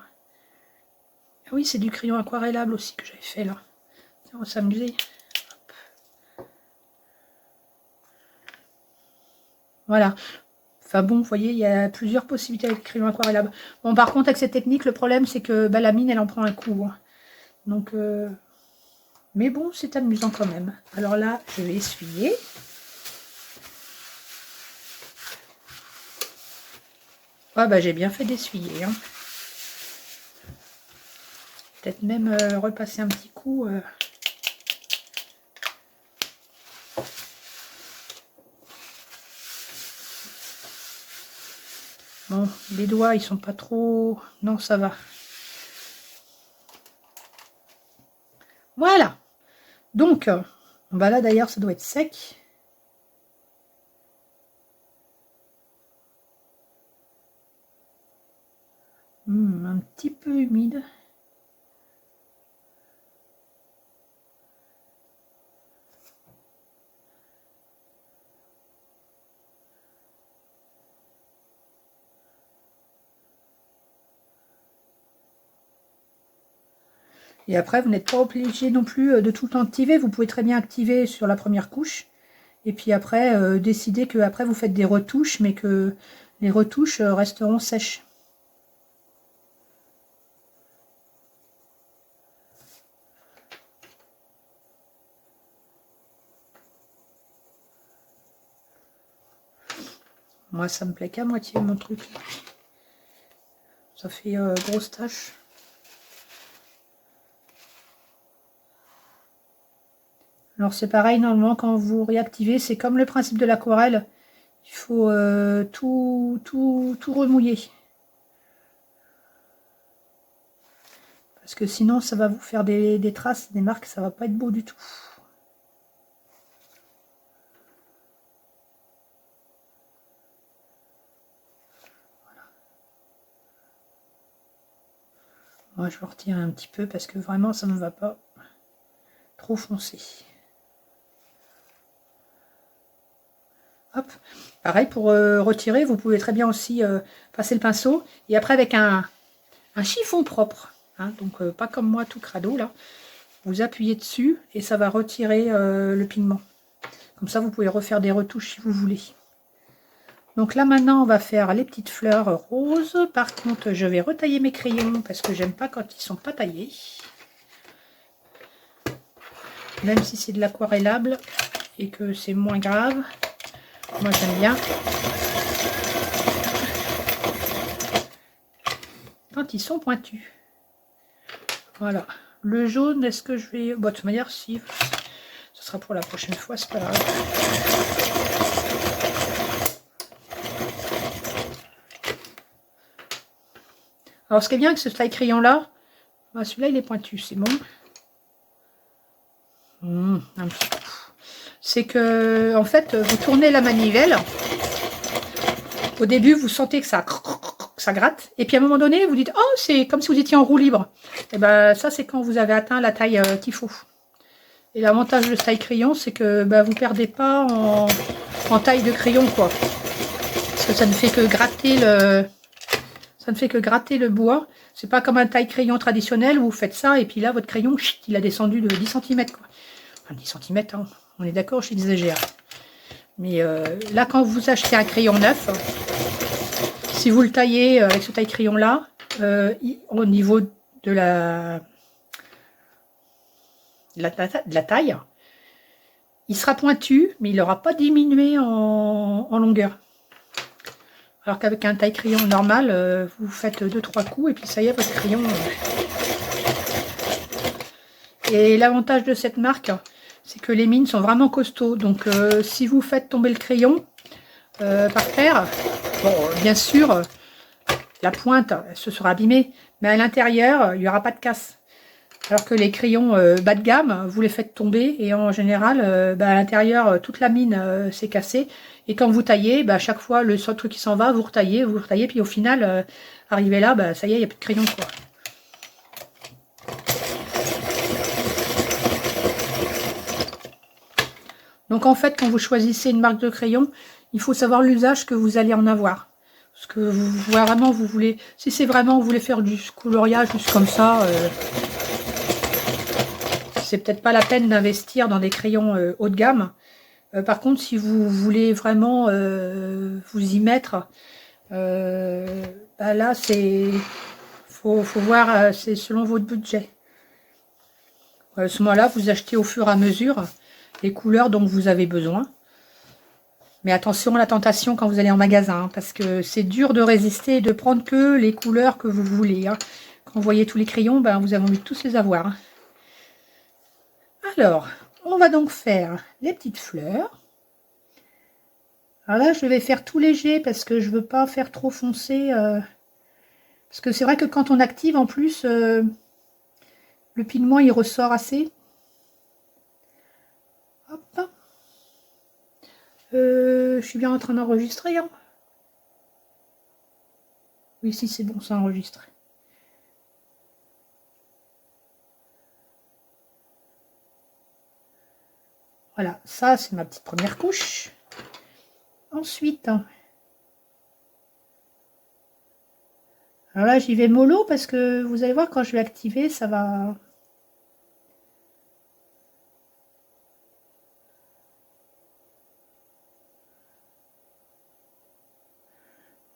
Ah oui, c'est du crayon aquarellable aussi que j'avais fait, là. Tiens, on va s'amuser. Voilà. Enfin bon, vous voyez, il y a plusieurs possibilités avec le crayon aquarellable. Bon, par contre, avec cette technique, le problème, c'est que bah, la mine, elle en prend un coup. Hein. Donc, mais bon, c'est amusant quand même. Alors là, je vais essuyer. Ah bah, j'ai bien fait d'essuyer. Hein. Peut-être même repasser un petit coup. Bon, les doigts, ils sont pas trop... Non, ça va. Voilà. Donc, bah là, d'ailleurs, ça doit être sec. Un petit peu humide. Et après, vous n'êtes pas obligé non plus de tout le temps activer. Vous pouvez très bien activer sur la première couche. Et puis après, décider que après vous faites des retouches, mais que les retouches resteront sèches. Moi, ça me plaît qu'à moitié mon truc. Ça fait grosse tache. Alors c'est pareil, normalement, quand vous réactivez, c'est comme le principe de l'aquarelle. Il faut tout remouiller. Parce que sinon, ça va vous faire des traces, des marques, ça va pas être beau du tout. Voilà. Moi, je vais retirer un petit peu parce que vraiment, ça ne va pas trop foncé. Hop. Pareil, pour retirer, vous pouvez très bien aussi passer le pinceau. Et après, avec un chiffon propre, hein, donc pas comme moi, tout crado, là. Vous appuyez dessus et ça va retirer le pigment. Comme ça, vous pouvez refaire des retouches si vous voulez. Donc là, maintenant, on va faire les petites fleurs roses. Par contre, je vais retailler mes crayons parce que j'aime pas quand ils sont pas taillés. Même si c'est de l'aquarellable et que c'est moins grave. Moi, j'aime bien. Quand ils sont pointus. Voilà. Le jaune, est-ce que je vais... Bon, de toute manière, si. Ce sera pour la prochaine fois, c'est pas grave. Alors, ce qui est bien avec ce taille crayon là, bah, celui-là, il est pointu, c'est bon. C'est que, en fait, vous tournez la manivelle. Au début, vous sentez que ça gratte. Et puis, à un moment donné, vous dites, oh, c'est comme si vous étiez en roue libre. Et ben, ça, c'est quand vous avez atteint la taille qu'il faut. Et l'avantage de ce taille crayon, c'est que bah, vous ne perdez pas en taille de crayon, quoi. Parce que ça ne fait que gratter le bois. C'est pas comme un taille crayon traditionnel où vous faites ça et puis là votre crayon il a descendu de 10 cm quoi. Enfin 10 cm, hein. On est d'accord, j'exagère. Mais là quand vous achetez un crayon neuf, si vous le taillez avec ce taille crayon là, au niveau de la taille, il sera pointu, mais il n'aura pas diminué en longueur. Alors qu'avec un taille crayon normal, vous faites 2-3 coups et puis ça y est, votre crayon. Et l'avantage de cette marque, c'est que les mines sont vraiment costauds. Donc si vous faites tomber le crayon par terre, bon, bien sûr, la pointe elle se sera abîmée, mais à l'intérieur, il n'y aura pas de casse. Alors que les crayons bas de gamme, vous les faites tomber et en général, à l'intérieur, toute la mine s'est cassée. Et quand vous taillez, à chaque fois, le seul truc qui s'en va, vous retaillez, puis au final, arrivé là, ça y est, il n'y a plus de crayon, quoi. Donc en fait, quand vous choisissez une marque de crayon, il faut savoir l'usage que vous allez en avoir. Parce que vraiment, vous voulez... Si c'est vraiment, vous voulez faire du coloriage juste comme ça... c'est peut-être pas la peine d'investir dans des crayons haut de gamme. Par contre, si vous voulez vraiment vous y mettre, là, faut voir, c'est selon votre budget. À ce moment-là, vous achetez au fur et à mesure les couleurs dont vous avez besoin. Mais attention à la tentation quand vous allez en magasin, hein, parce que c'est dur de résister et de prendre que les couleurs que vous voulez. Hein. Quand vous voyez tous les crayons, vous avez envie de tous les avoir. Hein. Alors, on va donc faire les petites fleurs. Alors là, je vais faire tout léger parce que je veux pas faire trop foncé. Parce que c'est vrai que quand on active, en plus, le pigment, il ressort assez. Hop. Je suis bien en train d'enregistrer. Hein. Oui, si, c'est bon, ça enregistre. Voilà, ça, c'est ma petite première couche. Ensuite, alors là, j'y vais mollo parce que vous allez voir, quand je vais activer, ça va...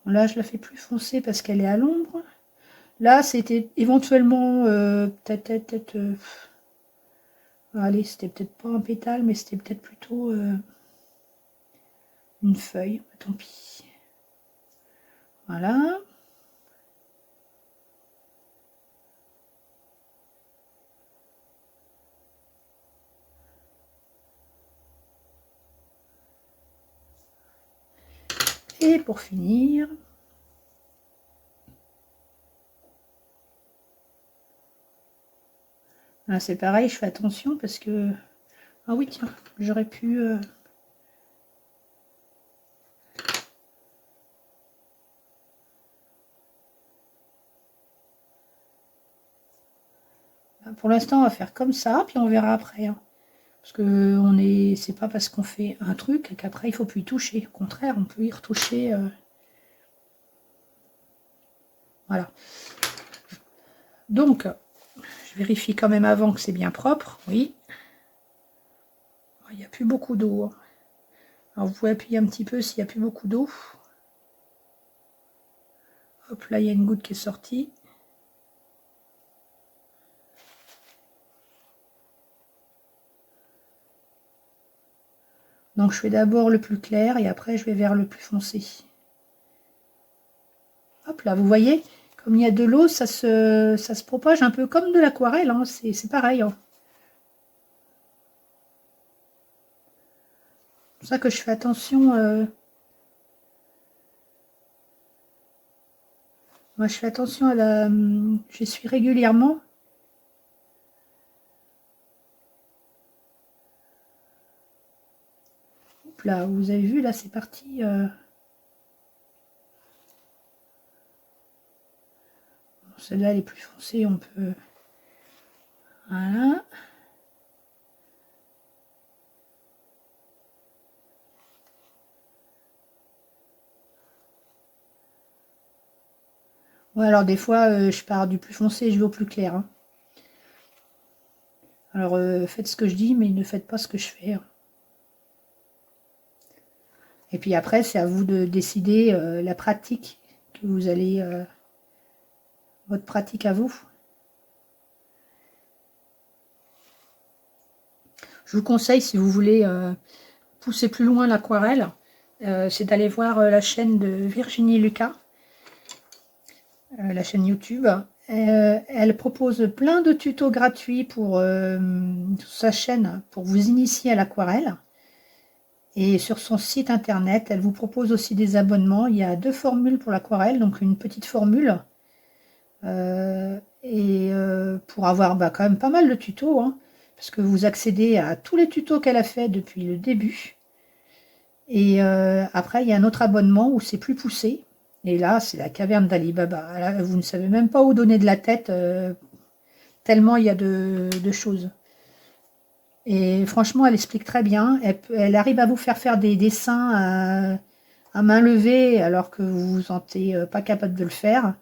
Là, je la fais plus foncée parce qu'elle est à l'ombre. Là, c'était éventuellement peut-être... allez, c'était peut-être pas un pétale, mais c'était peut-être plutôt une feuille. Tant pis. Voilà. Et pour finir... Là, c'est pareil, je fais attention parce que... Ah oui, tiens, j'aurais pu... Pour l'instant, on va faire comme ça, puis on verra après. Hein. Parce que c'est pas parce qu'on fait un truc qu'après, il faut plus y toucher. Au contraire, on peut y retoucher. Voilà. Donc, je vérifie quand même avant que c'est bien propre. Oui. Il n'y a plus beaucoup d'eau. Hein. Alors, vous pouvez appuyer un petit peu s'il n'y a plus beaucoup d'eau. Hop, là, il y a une goutte qui est sortie. Donc, je fais d'abord le plus clair et après, je vais vers le plus foncé. Hop là, vous voyez, Comme il y a de l'eau, ça se propage un peu comme de l'aquarelle, hein, c'est pareil. Hein. C'est pour ça que je fais attention. Moi, je fais attention à la. Je suis régulièrement. Hop là, vous avez vu, là, c'est parti. Celle-là, elle est plus foncée, on peut. Voilà. Ouais, alors des fois, je pars du plus foncé et je vais au plus clair. Hein. Alors, faites ce que je dis, mais ne faites pas ce que je fais. Hein. Et puis après, c'est à vous de décider la pratique que vous allez... votre pratique à vous. Je vous conseille, si vous voulez pousser plus loin l'aquarelle, c'est d'aller voir la chaîne de Virginie Lucas, la chaîne YouTube. Elle propose plein de tutos gratuits pour sa chaîne pour vous initier à l'aquarelle. Et sur son site internet, elle vous propose aussi des abonnements. Il y a 2 formules pour l'aquarelle, donc une petite formule. Pour avoir quand même pas mal de tutos, hein, parce que vous accédez à tous les tutos qu'elle a fait depuis le début. Et après, il y a un autre abonnement où c'est plus poussé. Et là, c'est la caverne d'Ali Baba. Là, vous ne savez même pas où donner de la tête, tellement il y a de choses. Et franchement, elle explique très bien. Elle arrive à vous faire des dessins à main levée alors que vous vous sentez pas capable de le faire.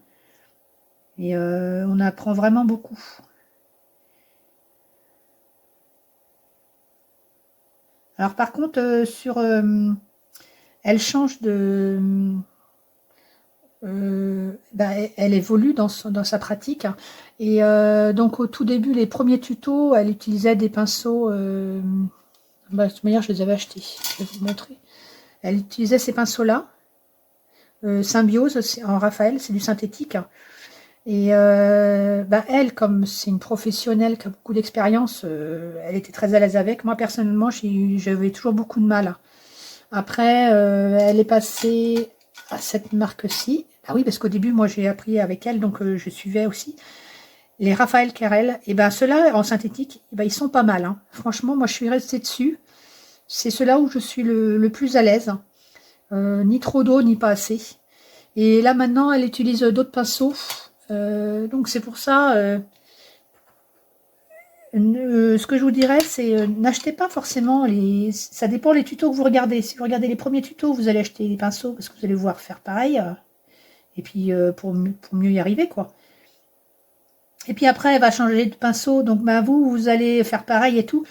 Et on apprend vraiment beaucoup. Alors par contre, elle change de... elle évolue dans sa pratique. Et donc au tout début, les premiers tutos, elle utilisait des pinceaux... de toute manière, je les avais achetés. Je vais vous montrer. Elle utilisait ces pinceaux-là. Symbiose en Raphaël, c'est du synthétique. Et elle, comme c'est une professionnelle qui a beaucoup d'expérience, elle était très à l'aise avec. Moi, personnellement, j'avais toujours beaucoup de mal. Après, elle est passée à cette marque-ci. Ah oui, parce qu'au début, moi, j'ai appris avec elle, donc je suivais aussi. Les Raphaël Carrel, et ben ceux-là, en synthétique, ils sont pas mal. Hein. Franchement, moi, je suis restée dessus. C'est ceux-là où je suis le plus à l'aise. Ni trop d'eau, ni pas assez. Et là, maintenant, elle utilise d'autres pinceaux. Donc c'est pour ça, ce que je vous dirais, c'est n'achetez pas forcément les... Ça dépend les tutos que vous regardez. Si vous regardez les premiers tutos, vous allez acheter les pinceaux parce que vous allez voir faire pareil. Et puis pour mieux y arriver, quoi. Et puis après, elle va changer de pinceau. Donc vous allez faire pareil et tout.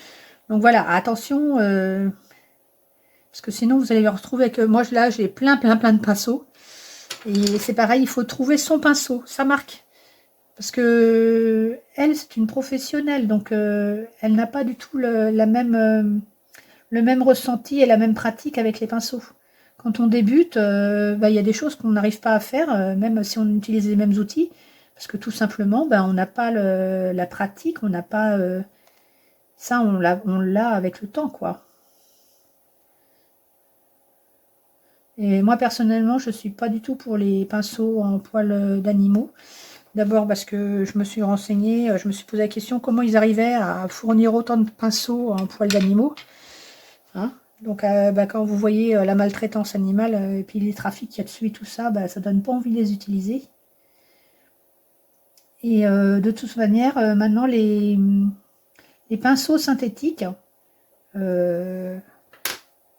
Donc voilà, attention. Parce que sinon, vous allez vous retrouver avec... moi, là, j'ai plein de pinceaux. Et c'est pareil, il faut trouver son pinceau. Ça marque. Parce que elle, c'est une professionnelle, donc elle n'a pas du tout le même ressenti et la même pratique avec les pinceaux. Quand on débute, il y a des choses qu'on n'arrive pas à faire, même si on utilise les mêmes outils, parce que tout simplement, on n'a pas la pratique, on n'a pas ça, on l'a avec le temps, quoi. Et moi personnellement, je suis pas du tout pour les pinceaux en poils d'animaux. D'abord parce que je me suis renseignée, je me suis posé la question comment ils arrivaient à fournir autant de pinceaux en poils d'animaux. Hein. Donc quand vous voyez la maltraitance animale et puis les trafics qu'il y a dessus et tout ça, ça donne pas envie de les utiliser. Et de toute manière, maintenant les pinceaux synthétiques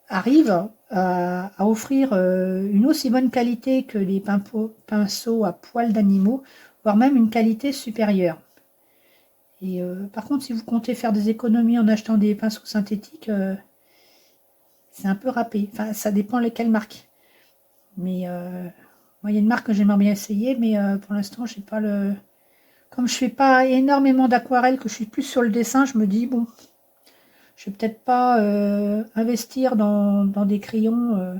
arrivent à offrir une aussi bonne qualité que les pinceaux à poils d'animaux, voire même une qualité supérieure. Et par contre, si vous comptez faire des économies en achetant des pinceaux synthétiques, c'est un peu râpé. Enfin, ça dépend lesquelles marques. Mais moi, il y a une marque que j'aimerais bien essayer, mais pour l'instant, j'ai pas le... Comme je fais pas énormément d'aquarelle, que je suis plus sur le dessin, je me dis, bon, je vais peut-être pas investir dans des crayons...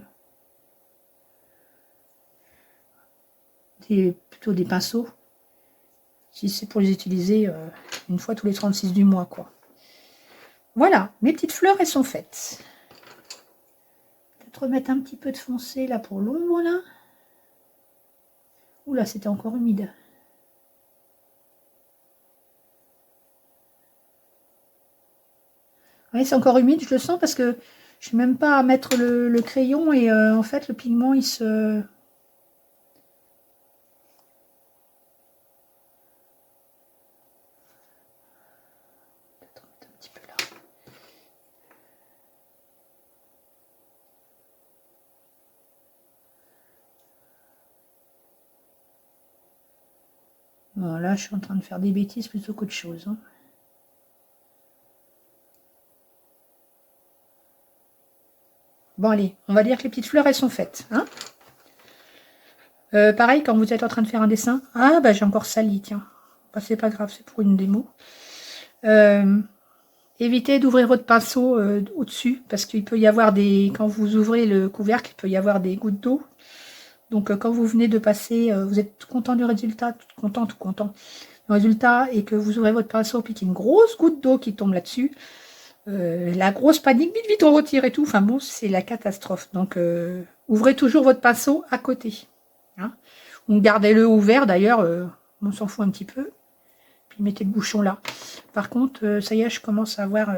plutôt des pinceaux. Si c'est pour les utiliser une fois tous les 36 du mois, quoi. Voilà, mes petites fleurs, elles sont faites. Peut-être remettre un petit peu de foncé là pour l'ombre, là. Oula, c'était encore humide. Oui, c'est encore humide, je le sens parce que je ne sais même pas à mettre le crayon et en fait le pigment il se... Peut-être mettre un petit peu là. Bon, là je suis en train de faire des bêtises plutôt qu'autre chose. Hein. Bon allez, on va dire que les petites fleurs elles sont faites. Hein. Pareil, quand vous êtes en train de faire un dessin, ah bah j'ai encore sali, tiens. Bah, c'est pas grave, c'est pour une démo. Évitez d'ouvrir votre pinceau au-dessus, parce qu'il peut y avoir des... Quand vous ouvrez le couvercle, il peut y avoir des gouttes d'eau. Donc quand vous venez de passer, vous êtes tout content du résultat, tout content du résultat, et que vous ouvrez votre pinceau, puis qu'il y a une grosse goutte d'eau qui tombe là-dessus, la grosse panique, vite, vite, on retire et tout. Enfin bon, c'est la catastrophe. Donc ouvrez toujours votre pinceau à côté. Hein. Ou gardez-le ouvert d'ailleurs, on s'en fout un petit peu. Puis mettez le bouchon là. Par contre, ça y est, je commence à avoir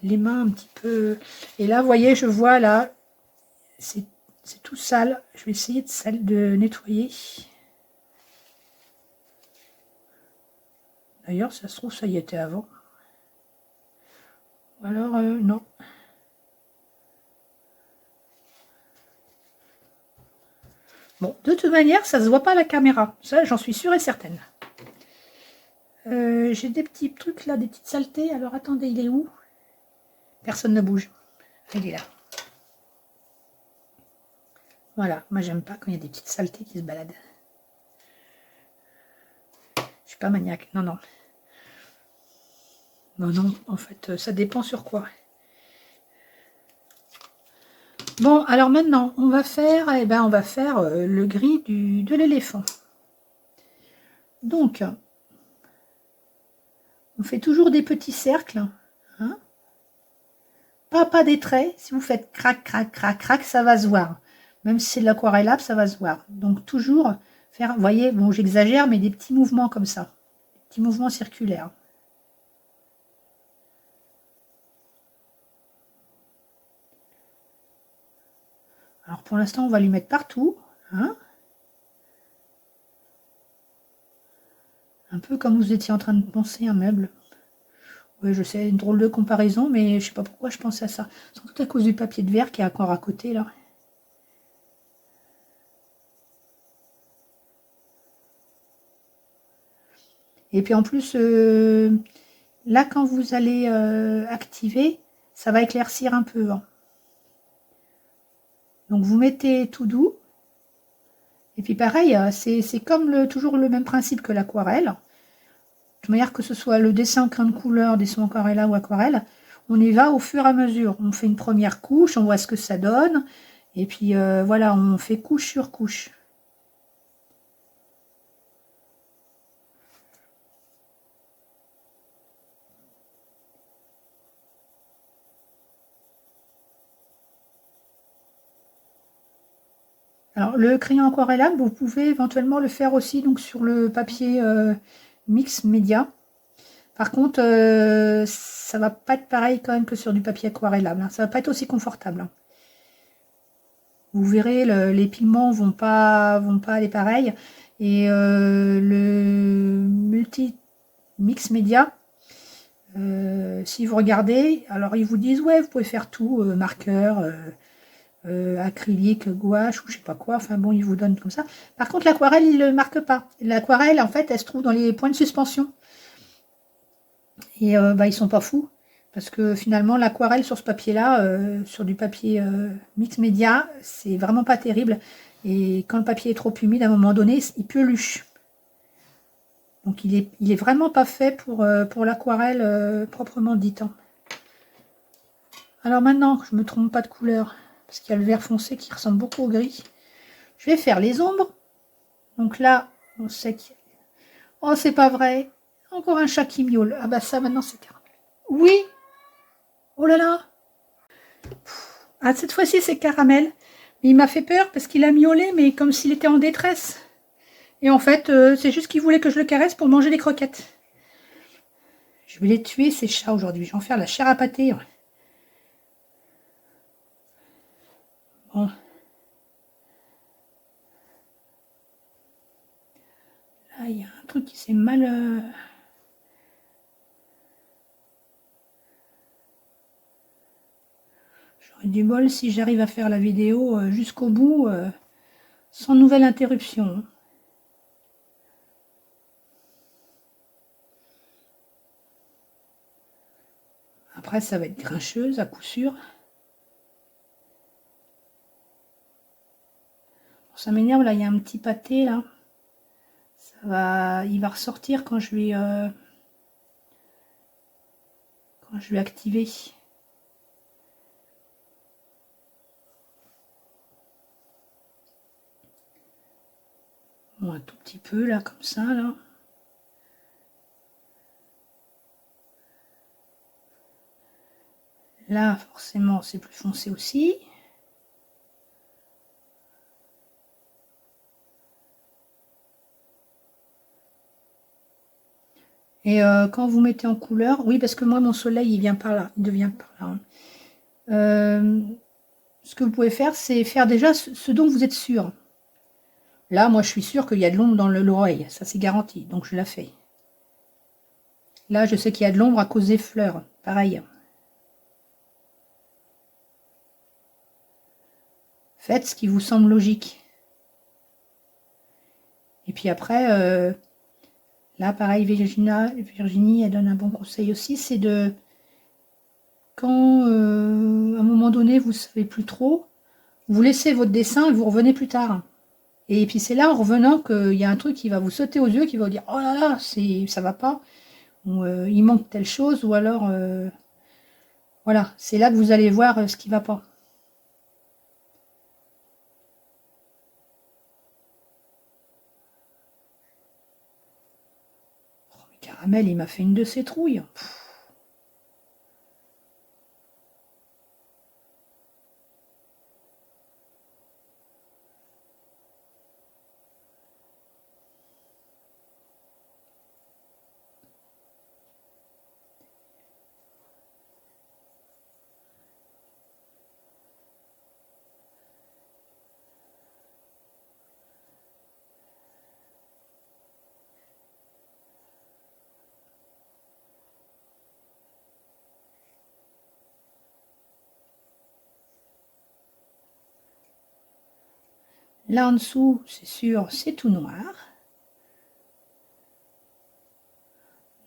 les mains un petit peu... Et là, vous voyez, je vois là, c'est tout sale. Je vais essayer de nettoyer. D'ailleurs, ça se trouve, ça y était avant. Ou alors, non. Bon, de toute manière, ça se voit pas à la caméra. Ça, j'en suis sûre et certaine. J'ai des petits trucs là, des petites saletés. Alors, attendez, il est où? Personne ne bouge. Il est là. Voilà, moi, j'aime pas quand il y a des petites saletés qui se baladent. Je suis pas maniaque. Non, non. Non, non, en fait, ça dépend sur quoi. Bon, alors maintenant, on va faire, eh ben, on va faire le gris de l'éléphant. Donc, on fait toujours des petits cercles. Hein, pas des traits. Si vous faites crac, crac, crac, crac, ça va se voir. Même si c'est de l'aquarellable, ça va se voir. Donc, toujours faire, vous voyez, bon, j'exagère, mais des petits mouvements comme ça. Des petits mouvements circulaires. Alors, pour l'instant, on va lui mettre partout. Hein, un peu comme vous étiez en train de penser un meuble. Oui, je sais, une drôle de comparaison, mais je sais pas pourquoi je pensais à ça. Sans doute à cause du papier de verre qui est encore à côté, là. Et puis en plus, là, quand vous allez activer, ça va éclaircir un peu. Hein. Donc vous mettez tout doux. Et puis pareil, c'est comme toujours le même principe que l'aquarelle. De manière que ce soit le dessin en crayon de couleur, dessin aquarella ou aquarelle, on y va au fur et à mesure. On fait une première couche, on voit ce que ça donne. Et puis voilà, on fait couche sur couche. Alors le crayon aquarellable, vous pouvez éventuellement le faire aussi donc sur le papier mix média. Par contre, ça va pas être pareil quand même que sur du papier aquarellable. Hein. Ça va pas être aussi confortable. Hein. Vous verrez, les pigments vont pas aller pareil. Et le multi mix média, si vous regardez, alors ils vous disent ouais, vous pouvez faire tout, marqueur, acrylique, gouache ou je sais pas quoi. Enfin bon, ils vous donnent comme ça. Par contre, l'aquarelle, il ne marque pas. L'aquarelle, en fait, elle se trouve dans les points de suspension. Et bah, ils sont pas fous. Parce que finalement, l'aquarelle sur ce papier-là, sur du papier mix média, c'est vraiment pas terrible. Et quand le papier est trop humide, à un moment donné, il peluche. Donc il est vraiment pas fait pour l'aquarelle proprement dite. Hein. Alors maintenant, je me trompe pas de couleur, parce qu'il y a le vert foncé qui ressemble beaucoup au gris. Je vais faire les ombres. Donc là, on sait qu'il y a... Oh, c'est pas vrai. Encore un chat qui miaule. Ah bah ça, maintenant, c'est caramel. Oui. Oh là là. Ah, cette fois-ci, c'est caramel. Mais il m'a fait peur parce qu'il a miaulé, mais comme s'il était en détresse. Et en fait, c'est juste qu'il voulait que je le caresse pour manger des croquettes. Je vais les tuer, ces chats, aujourd'hui. Je vais en faire la chair à pâté. Bon. Là, il y a un truc qui s'est mal... J'aurais du bol si j'arrive à faire la vidéo jusqu'au bout, sans nouvelle interruption. Après, ça va être grincheuse, à coup sûr. Ça m'énerve, là, il y a un petit pâté, là. Il va ressortir quand je vais activer. Bon, un tout petit peu, là, comme ça, là. Là, forcément, c'est plus foncé aussi. Et quand vous mettez en couleur, oui, parce que moi, mon soleil, il vient par là, il devient par là. Ce que vous pouvez faire, c'est faire déjà ce dont vous êtes sûr. Là, moi, je suis sûre qu'il y a de l'ombre dans l'oreille, ça c'est garanti, donc je la fais. Là, je sais qu'il y a de l'ombre à cause des fleurs, pareil. Faites ce qui vous semble logique. Et puis après, là, pareil, Virginie, elle donne un bon conseil aussi, c'est de... Quand, à un moment donné, vous ne savez plus trop, vous laissez votre dessin et vous revenez plus tard. Et puis c'est là, en revenant, qu'il y a un truc qui va vous sauter aux yeux, qui va vous dire « Oh là là, ça va pas », ou il manque telle chose, ou alors... voilà, c'est là que vous allez voir ce qui va pas. Oh, mais Caramel, il m'a fait une de ses trouilles. Pff. Là en dessous, c'est sûr, c'est tout noir.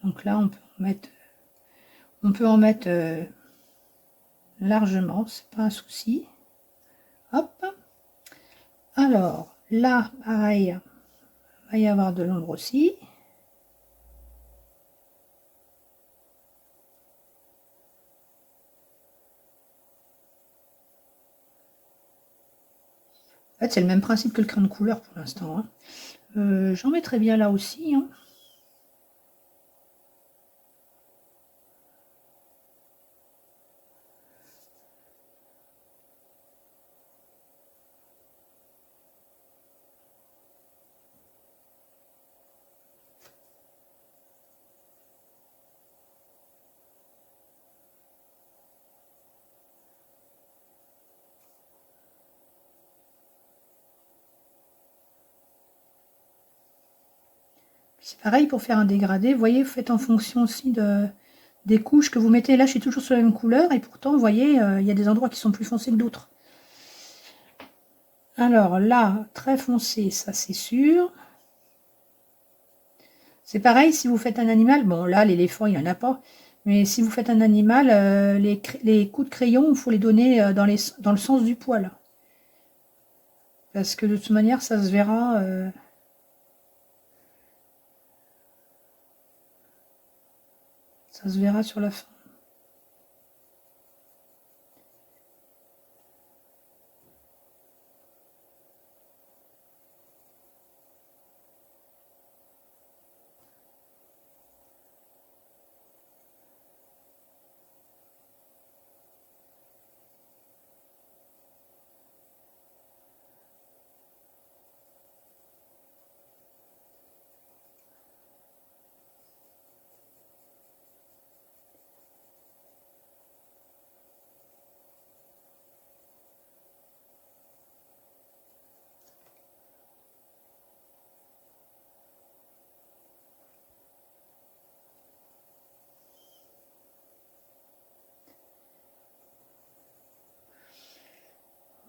Donc là, on peut en mettre largement, c'est pas un souci. Hop. Alors, là, pareil, il va y avoir de l'ombre aussi. En fait, c'est le même principe que le crayon de couleur pour l'instant. Hein. J'en mettrai bien là aussi. Hein. C'est pareil pour faire un dégradé. Vous voyez, vous faites en fonction aussi des couches que vous mettez. Là, je suis toujours sur la même couleur et pourtant, vous voyez, il y a des endroits qui sont plus foncés que d'autres. Alors là, très foncé, ça c'est sûr. C'est pareil si vous faites un animal. Bon, là, l'éléphant, il n'y en a pas. Mais si vous faites un animal, les coups de crayon, il faut les donner dans le sens du poil. Parce que de toute manière, ça se verra... ça se verra sur la fin.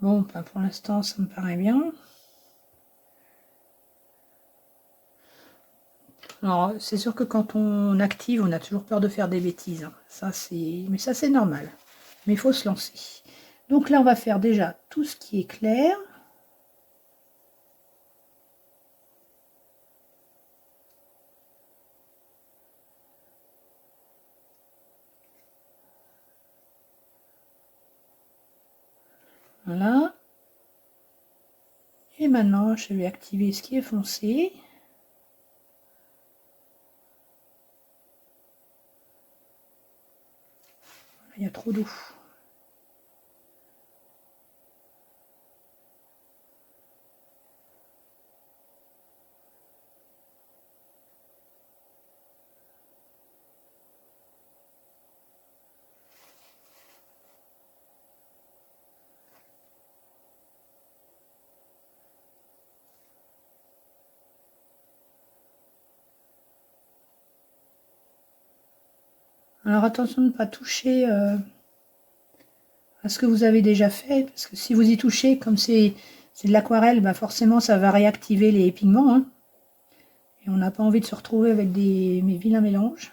Bon, bah, pour l'instant, ça me paraît bien. Alors, c'est sûr que quand on active, on a toujours peur de faire des bêtises, hein. Mais ça, c'est normal. Mais il faut se lancer. Donc là, on va faire déjà tout ce qui est clair. Voilà. Et maintenant, je vais activer ce qui est foncé. Il y a trop d'eau. Alors attention de ne pas toucher à ce que vous avez déjà fait, parce que si vous y touchez, comme c'est de l'aquarelle, bah forcément ça va réactiver les pigments, hein. Et on n'a pas envie de se retrouver avec des vilains mélanges.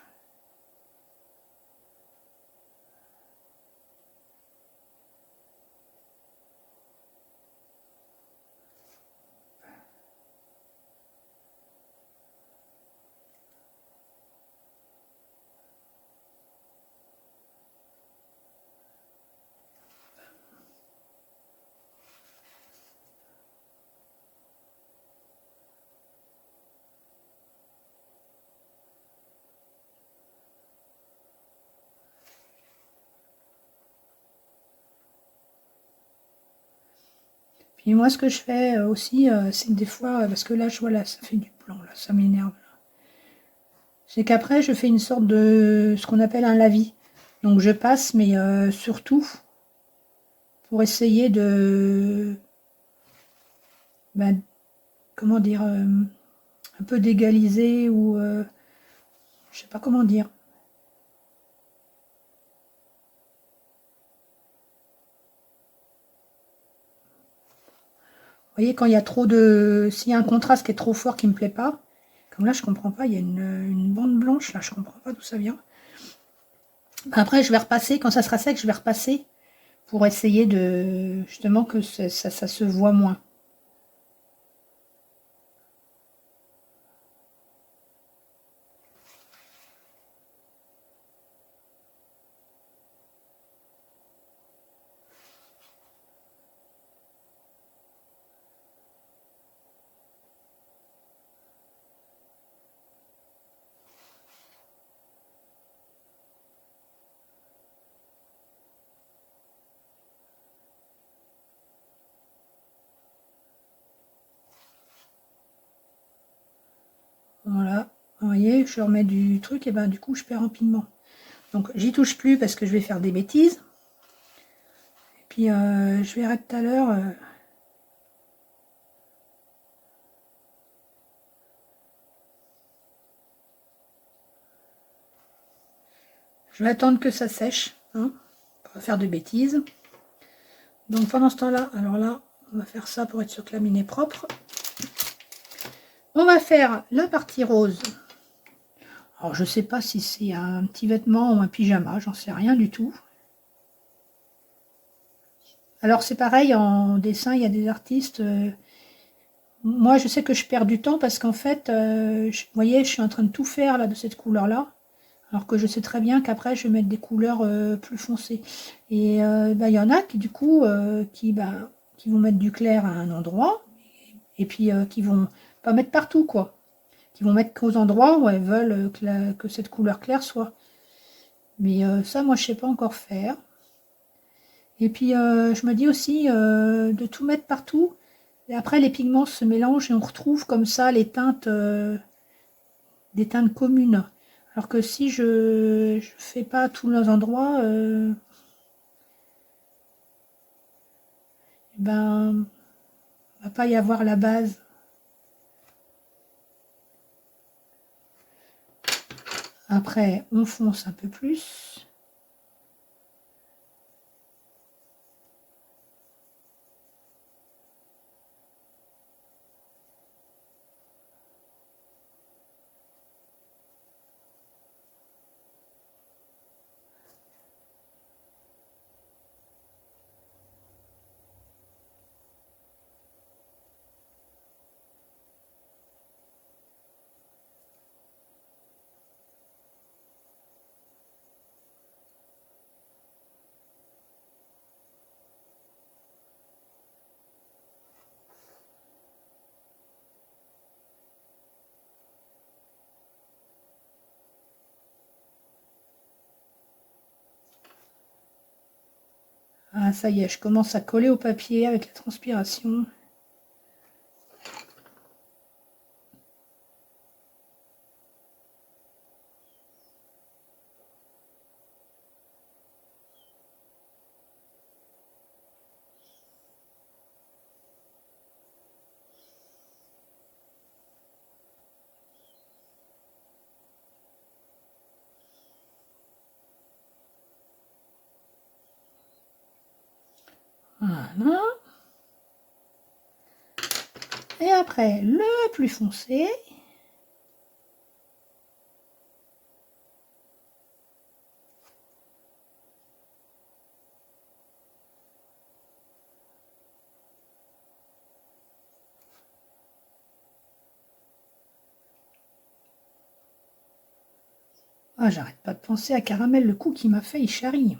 Puis moi, ce que je fais aussi, c'est que des fois, parce que là, je vois là, ça fait du blanc, là, ça m'énerve. C'est qu'après, je fais une sorte de ce qu'on appelle un lavis. Donc je passe, mais surtout pour essayer de, ben, comment dire, un peu d'égaliser ou je sais pas comment dire. Vous voyez, quand il y a trop de, s'il y a un contraste qui est trop fort qui me plaît pas, comme là, je comprends pas, il y a une bande blanche là, je comprends pas d'où ça vient. Après, je vais repasser, quand ça sera sec, je vais repasser pour essayer de, justement, que ça se voit moins. Voilà, vous voyez, je remets du truc et ben du coup je perds en pigment. Donc j'y touche plus parce que je vais faire des bêtises. Et puis je verrai tout à l'heure. Je vais attendre que ça sèche, hein, pour pas faire de bêtises. Donc pendant ce temps-là, alors là, on va faire ça pour être sûr que la mine est propre. On va faire la partie rose. Alors je sais pas si c'est un petit vêtement ou un pyjama, j'en sais rien du tout. Alors c'est pareil, en dessin, il y a des artistes. Moi, je sais que je perds du temps parce qu'en fait, vous voyez, je suis en train de tout faire là de cette couleur-là. Alors que je sais très bien qu'après, je vais mettre des couleurs plus foncées. Et bah, y en a qui, du coup, qui vont mettre du clair à un endroit. Et puis, qui vont pas mettre partout, quoi. Qui vont mettre qu'aux endroits où elles veulent que cette couleur claire soit. Mais ça, moi, je sais pas encore faire. Et puis, je me dis aussi de tout mettre partout. Et après, les pigments se mélangent et on retrouve comme ça les teintes, des teintes communes. Alors que si je fais pas à tous les endroits, ben, va pas y avoir la base. Après, on fonce un peu plus. Ah, ça y est, je commence à coller au papier avec la transpiration. Voilà. Et après, le plus foncé. Ah, j'arrête pas de penser à Caramel, le coup qu'il m'a fait, il charrie.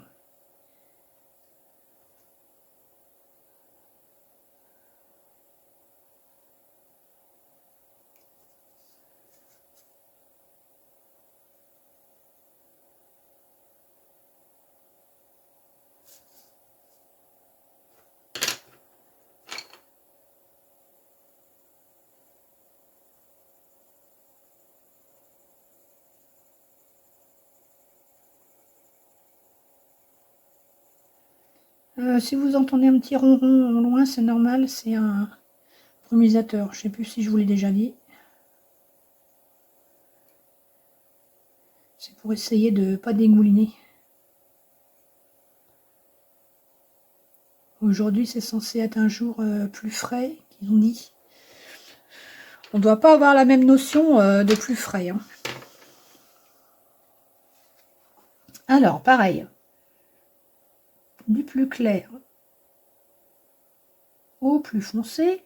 Si vous entendez un petit ronron au loin, c'est normal, c'est un brumisateur. Je sais plus si je vous l'ai déjà dit. C'est pour essayer de ne pas dégouliner. Aujourd'hui, c'est censé être un jour plus frais, qu'ils ont dit. On ne doit pas avoir la même notion de plus frais. Hein. Alors, pareil. Du plus clair au plus foncé.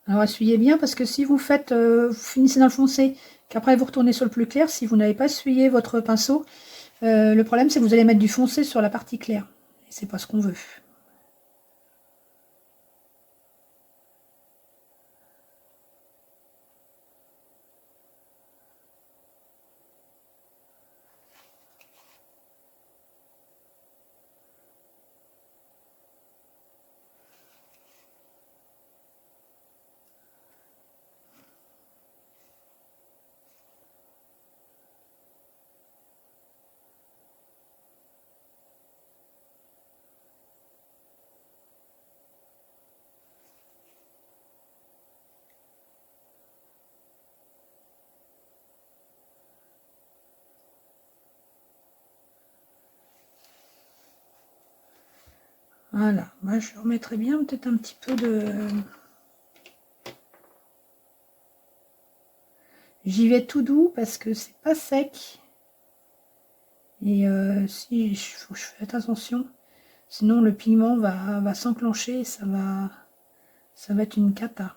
Alors essuyez bien parce que si vous faites, vous finissez dans le foncé, qu'après vous retournez sur le plus clair, si vous n'avez pas essuyé votre pinceau, le problème c'est que vous allez mettre du foncé sur la partie claire. Et c'est pas ce qu'on veut. Voilà, moi je remettrai bien peut-être un petit peu de... J'y vais tout doux parce que c'est pas sec. Et si faut que je fasse attention, sinon le pigment va s'enclencher et ça va être une cata.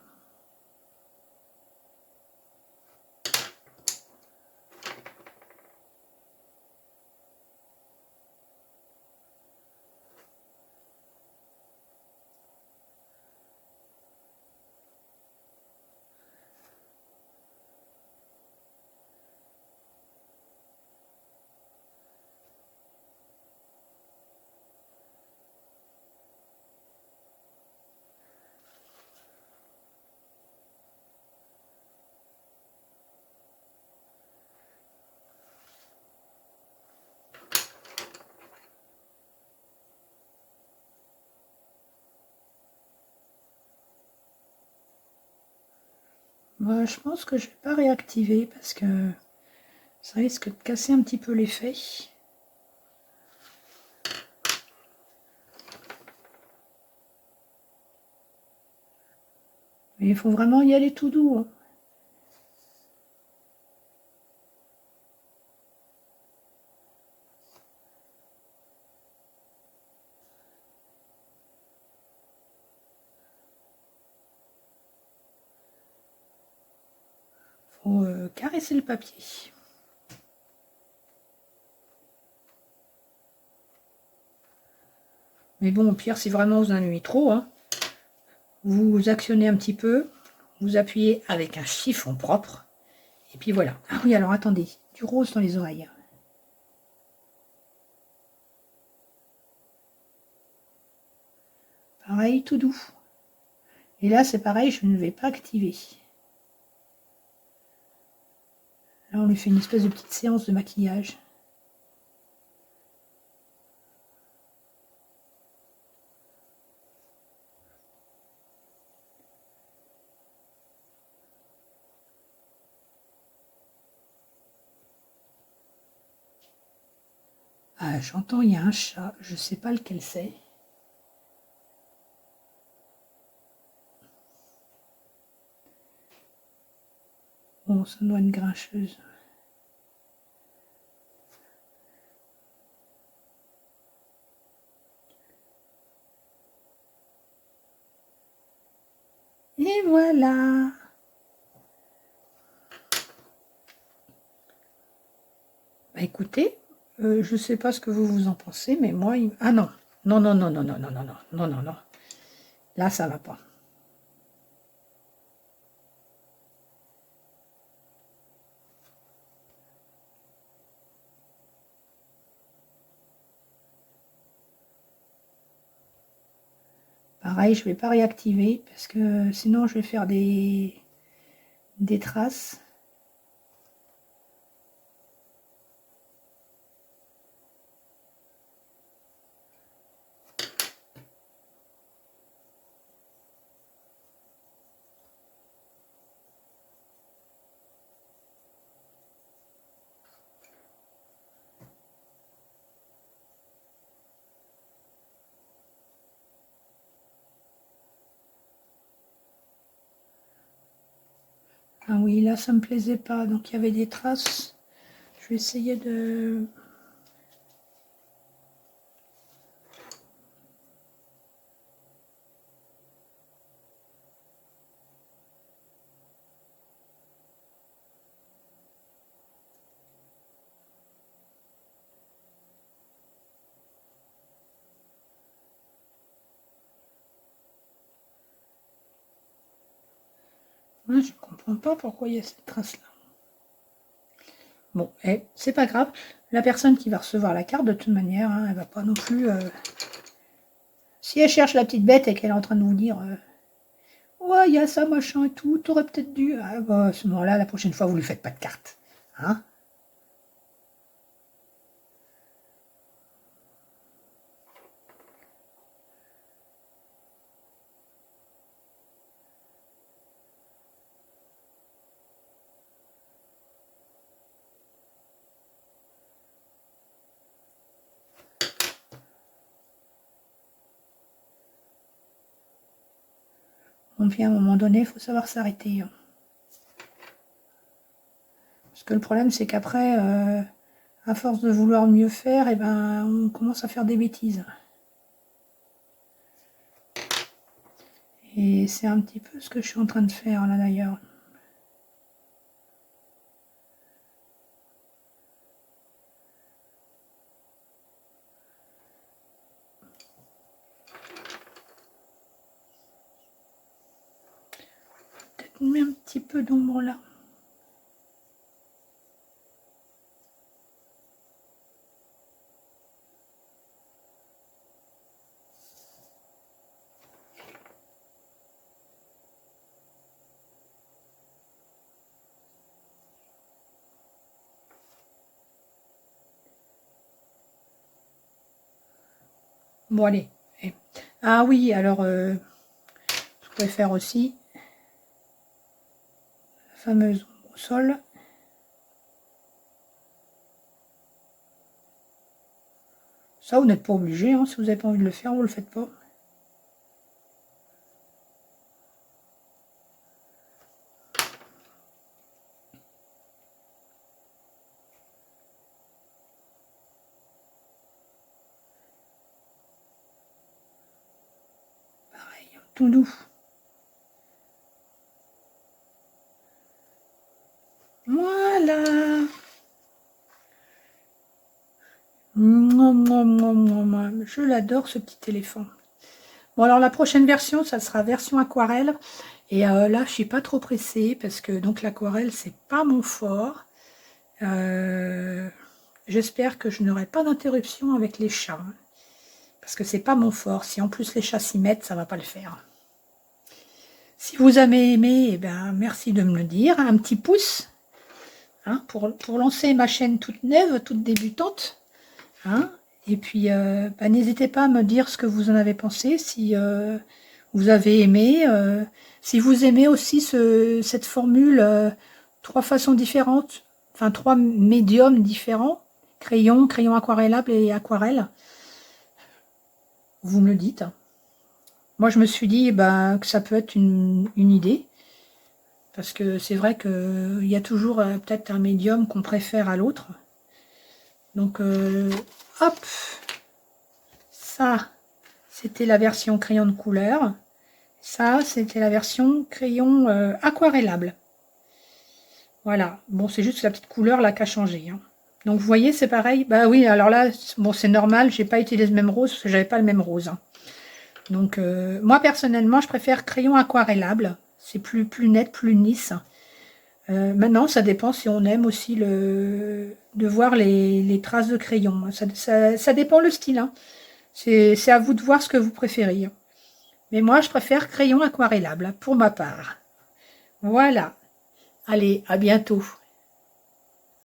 Moi, je pense que je vais pas réactiver parce que ça risque de casser un petit peu l'effet. Mais il faut vraiment y aller tout doux. Hein. Faut caresser le papier. Mais bon, au pire, si vraiment vous en avez mis trop, hein, Vous actionnez un petit peu, vous appuyez avec un chiffon propre, et puis voilà. Ah oui, alors attendez, du rose dans les oreilles. Pareil, tout doux. Et là, c'est pareil, je ne vais pas activer. Là, on lui fait une espèce de petite séance de maquillage. Ah, j'entends, il y a un chat, je ne sais pas lequel c'est. Bon, ça doit être grincheuse. Et voilà. Bah, écoutez, je ne sais pas ce que vous en pensez, mais moi, ah non, non, non, non, non, non, non, non, non, non, non, non. Là, ça va pas. Pareil, je vais pas réactiver parce que sinon je vais faire des traces. Ah oui, là ça me plaisait pas, donc il y avait des traces. Je vais essayer de... Ouais, je comprends pas pourquoi il y a cette trace-là. Bon, c'est pas grave. La personne qui va recevoir la carte, de toute manière, hein, elle va pas non plus... Si elle cherche la petite bête et qu'elle est en train de vous dire ouais, il y a ça, machin et tout, t'aurais peut-être dû... Ah, bah, à ce moment-là, la prochaine fois, vous lui faites pas de carte. Hein? On vient à un moment donné, il faut savoir s'arrêter. Hein. Parce que le problème, c'est qu'après, à force de vouloir mieux faire, et ben, on commence à faire des bêtises. Et c'est un petit peu ce que je suis en train de faire là d'ailleurs. Peut-être mettre un petit peu d'ombre là. Bon allez. Ah oui, alors je pourrais faire aussi la fameuse ombre au sol. Ça, vous n'êtes pas obligé, hein, si vous n'avez pas envie de le faire, vous ne le faites pas. Pareil, tout doux. Voilà. Je l'adore ce petit éléphant. Bon, Bon, alors la prochaine version, ça sera version aquarelle. Et là, je suis pas trop pressée parce que donc l'aquarelle, c'est pas mon fort. J'espère que je n'aurai pas d'interruption avec les chats. Hein, parce que c'est pas mon fort. Si en plus les chats s'y mettent, ça va pas le faire. Si vous avez aimé, eh ben, merci de me le dire. Un petit pouce hein, pour lancer ma chaîne toute neuve, toute débutante. Hein. Et puis, bah, n'hésitez pas à me dire ce que vous en avez pensé, si vous avez aimé. Si vous aimez aussi cette formule, 3 façons différentes, enfin 3 médiums différents, crayon, crayon aquarellable et aquarelle, vous me le dites. Moi, je me suis dit bah, que ça peut être une idée, parce que c'est vrai qu'il y a toujours peut-être un médium qu'on préfère à l'autre. Donc, hop, ça, c'était la version crayon de couleur. Ça, c'était la version crayon aquarellable. Voilà. Bon, c'est juste la petite couleur là qui a changé. Hein. Donc, vous voyez, c'est pareil. Bah oui, alors là, bon, c'est normal. J'ai pas utilisé le même rose parce que j'avais pas le même rose. Hein. Donc, moi, personnellement, je préfère crayon aquarellable. C'est plus net, plus lisse. Maintenant, ça dépend si on aime aussi de voir les traces de crayon. Ça dépend le style. Hein. C'est à vous de voir ce que vous préférez. Mais moi, je préfère crayon aquarellable, pour ma part. Voilà. Allez, à bientôt.